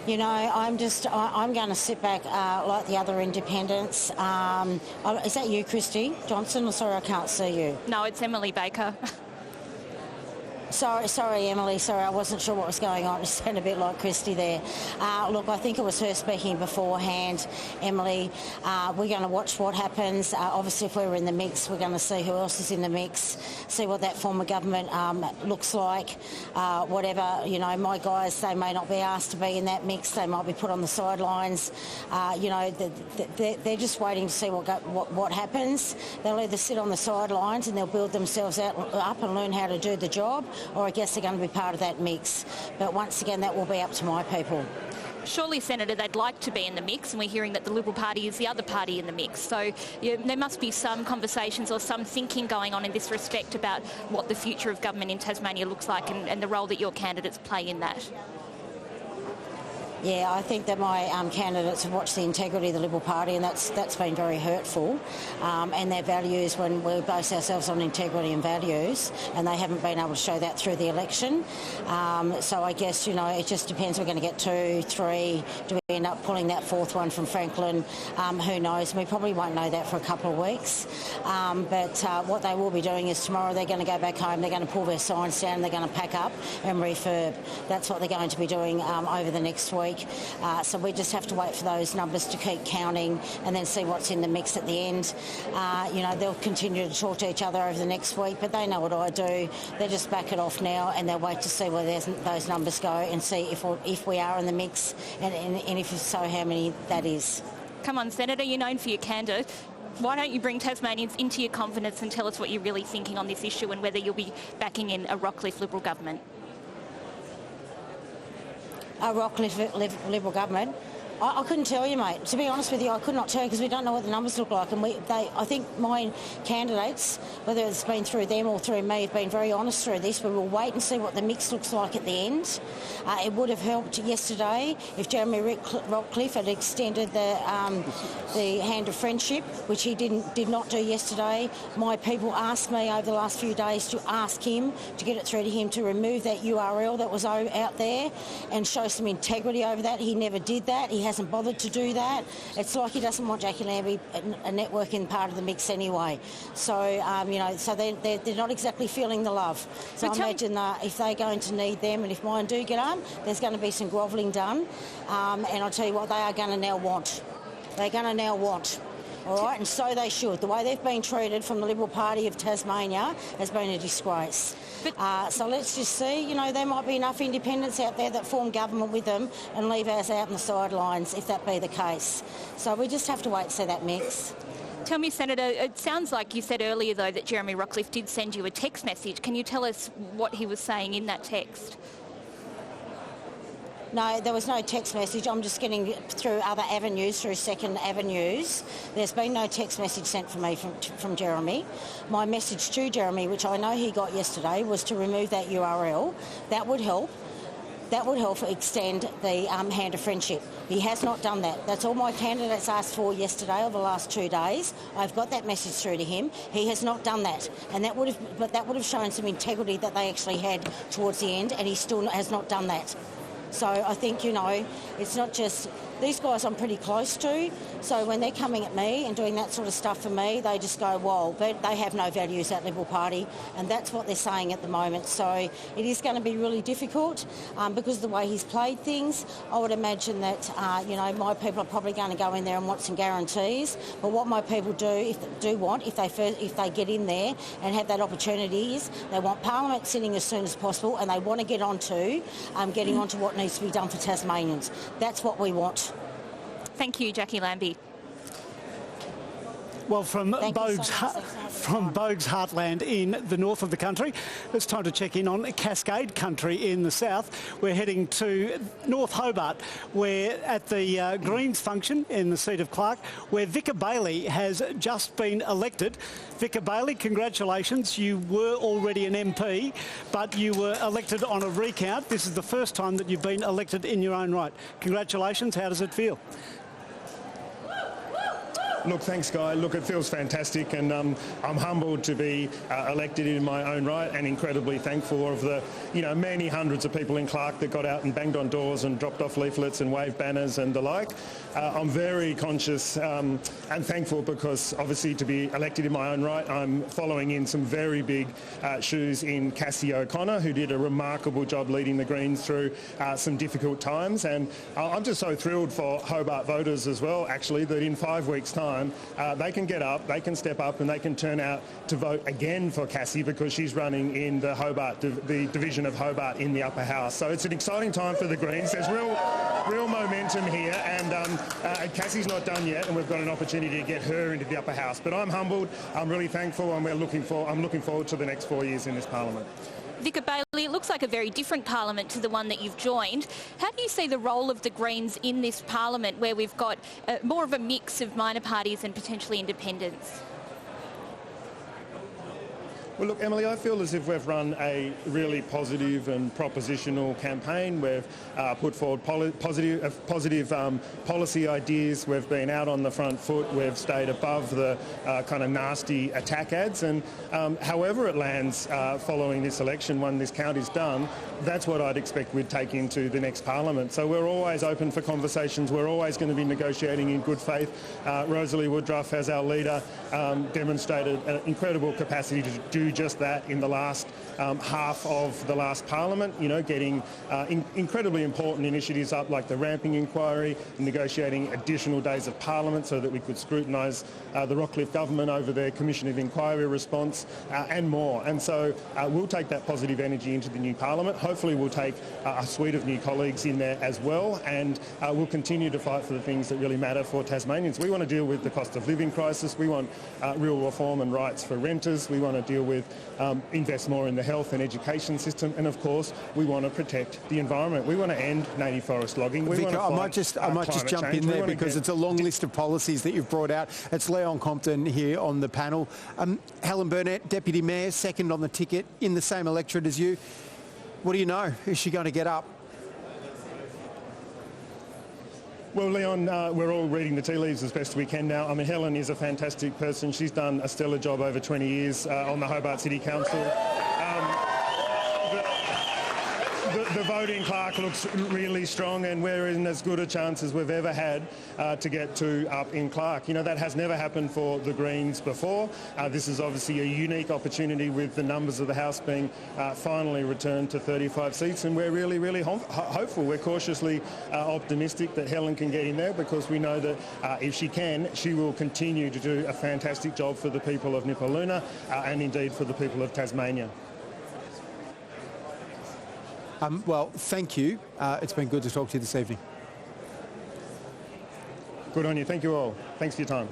You know, I'm going to sit back like the other independents. Is that you, Christy Johnson? Or sorry, I can't see you. No, it's Emily Baker. Sorry, Emily. Sorry, I wasn't sure what was going on. It sounded a bit like Christy there. Look, I think it was her speaking beforehand, Emily. We're going to watch what happens. Obviously, if we're in the mix, we're going to see who else is in the mix, see what that form of government looks like. Whatever, you know, my guys, they may not be asked to be in that mix. They might be put on the sidelines. You know, they're just waiting to see what happens. They'll either sit on the sidelines and they'll build themselves up and learn how to do the job, or I guess they're going to be part of that mix. But once again, that will be up to my people. Surely, Senator, they'd like to be in the mix, and we're hearing that the Liberal Party is the other party in the mix. So there must be some conversations or some thinking going on in this respect about what the future of government in Tasmania looks like and the role that your candidates play in that. Yeah, I think that my candidates have watched the integrity of the Liberal Party, and that's been very hurtful. And their values, when we base ourselves on integrity and values, and they haven't been able to show that through the election. So I guess, you know, it just depends. We're going to get 2, 3. Do we end up pulling that fourth one from Franklin? Who knows? We probably won't know that for a couple of weeks. But what they will be doing is tomorrow they're going to go back home, they're going to pull their signs down, they're going to pack up and refurb. That's what they're going to be doing over the next week. So we just have to wait for those numbers to keep counting and then see what's in the mix at the end. You know, they'll continue to talk to each other over the next week, but they know what I do. They just back it off now and they'll wait to see where those numbers go and see if we are in the mix and if so, how many that is. Come on, Senator, you're known for your candour. Why don't you bring Tasmanians into your confidence and tell us what you're really thinking on this issue and whether you'll be backing in a Rockcliffe Liberal government? A Rockcliffe Liberal government? I couldn't tell you, mate. To be honest with you, I could not tell you because we don't know what the numbers look like. And I think my candidates, whether it's been through them or through me, have been very honest through this, but we'll wait and see what the mix looks like at the end. It would have helped yesterday if Jeremy Rockcliffe had extended the hand of friendship, which he did not do yesterday. My people asked me over the last few days to ask him, to get it through to him, to remove that URL that was out there and show some integrity over that. He never did that. He hasn't bothered to do that. It's like he doesn't want Jackie Lambie a networking part of the mix anyway. So, you know, so they're not exactly feeling the love. So I imagine that if they're going to need them and if mine do get on, there's going to be some grovelling done. And I'll tell you what, they are going to now want. They're going to now want. All right, and so they should. The way they've been treated from the Liberal Party of Tasmania has been a disgrace. So let's just see, you know, there might be enough independents out there that form government with them and leave ours out on the sidelines if that be the case. So we just have to wait and see that mix. Tell me, Senator, it sounds like you said earlier, though, that Jeremy Rockcliffe did send you a text message. Can you tell us what he was saying in that text? No, there was no text message. I'm just getting through other avenues, through second avenues. There's been no text message sent for me from Jeremy. My message to Jeremy, which I know he got yesterday, was to remove that URL. That would help. That would help extend the hand of friendship. He has not done that. That's all my candidates asked for yesterday or the last 2 days. I've got that message through to him. He has not done that, and that would have shown some integrity that they actually had towards the end, and he still has not done that. So I think, you know, it's not just these guys I'm pretty close to, so when they're coming at me and doing that sort of stuff for me, they just go, whoa, they have no values, that Liberal Party, and that's what they're saying at the moment. So it is going to be really difficult because of the way he's played things. I would imagine that, you know, my people are probably going to go in there and want some guarantees, but what my people if they get in there and have that opportunity is they want Parliament sitting as soon as possible and they want to get onto getting onto what needs to be done for Tasmanians. That's what we want. Thank you, Jackie Lambie. Well, from Bogue's heartland in the north of the country, it's time to check in on Cascade country in the south. We're heading to North Hobart, where at the Greens function in the seat of Clark, where Vicar Bailey has just been elected. Vicar Bailey, congratulations. You were already an MP, but you were elected on a recount. This is the first time that you've been elected in your own right. Congratulations. How does it feel? Look, thanks, Guy. Look, it feels fantastic, and I'm humbled to be elected in my own right, and incredibly thankful of the, many hundreds of people in Clark that got out and banged on doors and dropped off leaflets and waved banners and the like. I'm very conscious and thankful because, obviously, to be elected in my own right, I'm following in some very big shoes in Cassie O'Connor, who did a remarkable job leading the Greens through some difficult times. And I'm just so thrilled for Hobart voters as well, actually, that in 5 weeks' time, they can get up, they can step up, and they can turn out to vote again for Cassie because she's running in the Hobart, the division of Hobart in the upper house. So it's an exciting time for the Greens. There's real momentum here, and Cassie's not done yet, and we've got an opportunity to get her into the upper house. But I'm humbled, I'm really thankful, and I'm looking forward to the next 4 years in this parliament. Vicar Bailey, it looks like a very different parliament to the one that you've joined. How do you see the role of the Greens in this parliament where we've got more of a mix of minor parties and potentially independents? Well, look, Emily, I feel as if we've run a really positive and propositional campaign. We've put forward positive policy ideas. We've been out on the front foot. We've stayed above the kind of nasty attack ads. And however it lands following this election, when this count is done, that's what I'd expect we'd take into the next parliament. So we're always open for conversations. We're always going to be negotiating in good faith. Rosalie Woodruff, as our leader, demonstrated an incredible capacity to do just that in the last half of the last parliament, getting incredibly important initiatives up like the ramping inquiry, negotiating additional days of parliament so that we could scrutinise the Rockcliffe government over their Commission of Inquiry response and more. And so we'll take that positive energy into the new parliament. Hopefully we'll take a suite of new colleagues in there as well, and we'll continue to fight for the things that really matter for Tasmanians. We want to deal with the cost of living crisis. We want real reform and rights for renters. We want to deal with invest more in the health and education system, and of course we want to protect the environment. We want to end native forest logging. Vicar, I might just jump in there because it's a long list of policies that you've brought out. It's Leon Compton here on the panel. Helen Burnett, Deputy Mayor, second on the ticket in the same electorate as you. What do you know? Is she going to get up? Well, Leon, we're all reading the tea leaves as best we can now. I mean, Helen is a fantastic person. She's done a stellar job over 20 years on the Hobart City Council. The vote in Clark looks really strong, and we're in as good a chance as we've ever had to get two up in Clark. That has never happened for the Greens before. This is obviously a unique opportunity with the numbers of the House being finally returned to 35 seats, and we're really, really hopeful. We're cautiously optimistic that Helen can get in there because we know that if she can, she will continue to do a fantastic job for the people of Nipaluna and indeed for the people of Tasmania. Well, thank you. It's been good to talk to you this evening. Good on you. Thank you all. Thanks for your time.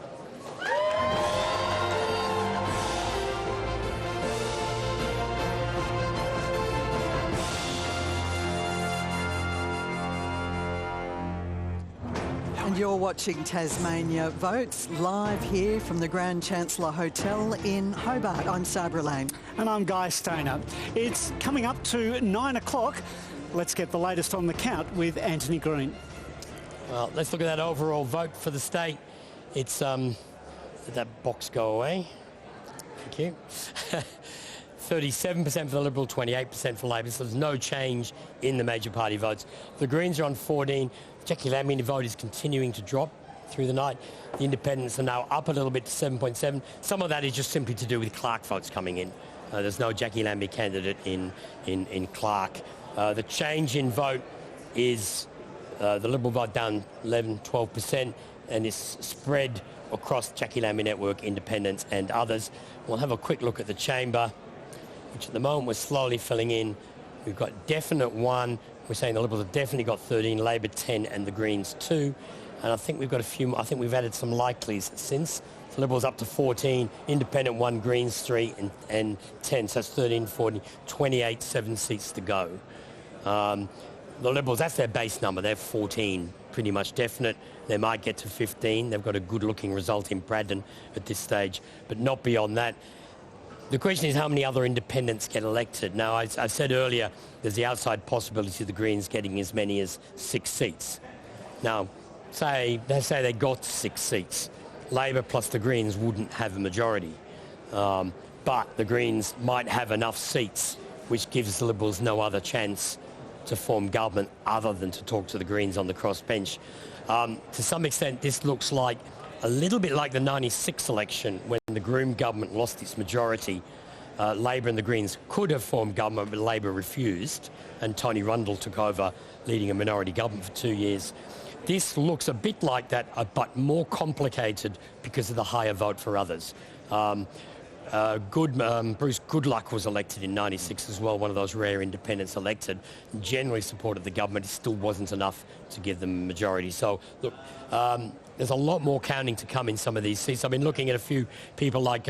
And you're watching Tasmania Votes live here from the Grand Chancellor Hotel in Hobart. I'm Sabra Lane. And I'm Guy Stainer. It's coming up to 9 o'clock. Let's get the latest on the count with Anthony Green. Well, let's look at that overall vote for the state. It's, did that box go away? Thank you. 37% for the Liberal, 28% for Labor, so there's no change in the major party votes. The Greens are on 14. Jackie Lambie vote is continuing to drop through the night. The Independents are now up a little bit to 7.7. Some of that is just simply to do with Clark votes coming in. There's no Jackie Lambie candidate in Clark. The change in vote is the Liberal vote down 11, 12%, and it's spread across Jackie Lambie Network, Independents and others. We'll have a quick look at the chamber, which at the moment we're slowly filling in. We've got definite 1. We're saying the Liberals have definitely got 13, Labor 10 and the Greens 2. And I think we've got a few more. I think we've added some likelies since. The Liberals up to 14, Independent 1, Greens 3 and 10. So that's 13, 14, 28, 7 seats to go. The Liberals, that's their base number. They're 14, pretty much definite. They might get to 15. They've got a good-looking result in Braddon at this stage, but not beyond that. The question is how many other independents get elected. Now, I said earlier, there's the outside possibility of the Greens getting as many as 6 seats. Now, let's say they got 6 seats. Labor plus the Greens wouldn't have a majority. But the Greens might have enough seats, which gives the Liberals no other chance to form government other than to talk to the Greens on the crossbench. To some extent, this looks like a little bit like the 96 election when the Groom government lost its majority. Labor and the Greens could have formed government, but Labor refused, and Tony Rundle took over, leading a minority government for 2 years. This looks a bit like that, but more complicated because of the higher vote for others. Bruce Goodluck was elected in 96 as well, one of those rare independents elected, generally supported the government. It still wasn't enough to give them a majority. So, look, there's a lot more counting to come in some of these seats. I've been looking at a few people like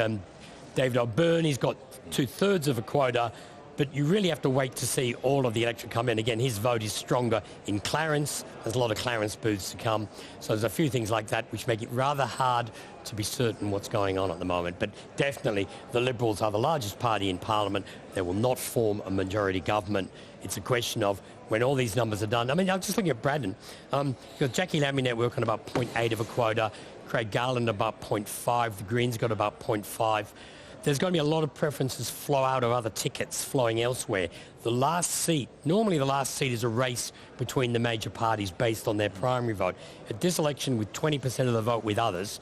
David O'Byrne. He's got 2/3 of a quota, but you really have to wait to see all of the electorate come in. Again, his vote is stronger in Clarence. There's a lot of Clarence booths to come. So there's a few things like that which make it rather hard to be certain what's going on at the moment. But definitely the Liberals are the largest party in Parliament. They will not form a majority government. It's a question of when all these numbers are done. I mean, I'm just looking at Braddon. You've got Jackie Lambie Network on about 0.8 of a quota. Craig Garland about 0.5. The Greens got about 0.5. There's going to be a lot of preferences flow out of other tickets flowing elsewhere. The last seat, normally the last seat is a race between the major parties based on their primary vote. At this election, with 20% of the vote with others,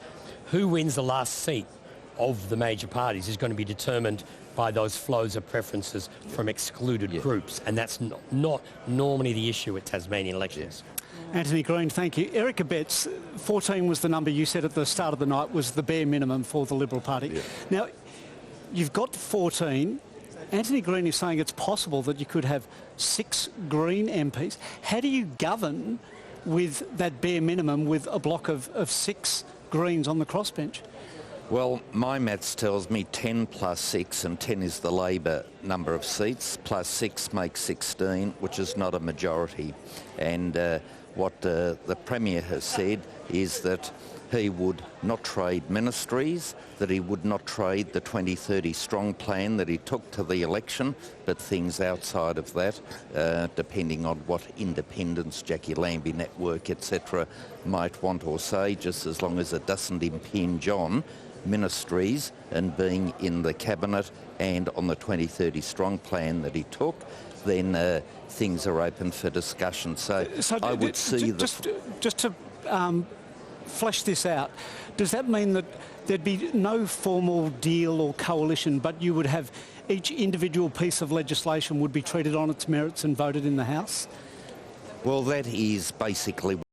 who wins the last seat of the major parties is going to be determined by those flows of preferences from excluded groups. And that's not normally the issue at Tasmanian elections. Anthony Green, thank you. Eric Abetz, 14 was the number you said at the start of the night was the bare minimum for the Liberal Party. Yeah. Now, you've got 14. Anthony Green is saying it's possible that you could have 6 Green MPs. How do you govern with that bare minimum with a block of 6 Greens on the crossbench? Well, my maths tells me 10 plus 6, and 10 is the Labor number of seats, plus 6 makes 16, which is not a majority. And what the Premier has said is that he would not trade ministries, that he would not trade the 2030 strong plan that he took to the election, but things outside of that, depending on what independents, Jackie Lambie Network, etc., might want or say, just as long as it doesn't impinge on ministries and being in the cabinet and on the 2030 strong plan that he took, then things are open for discussion. So I would see just to flesh this out, does that mean that there'd be no formal deal or coalition, but you would have each individual piece of legislation would be treated on its merits and voted in the House? Well, that is basically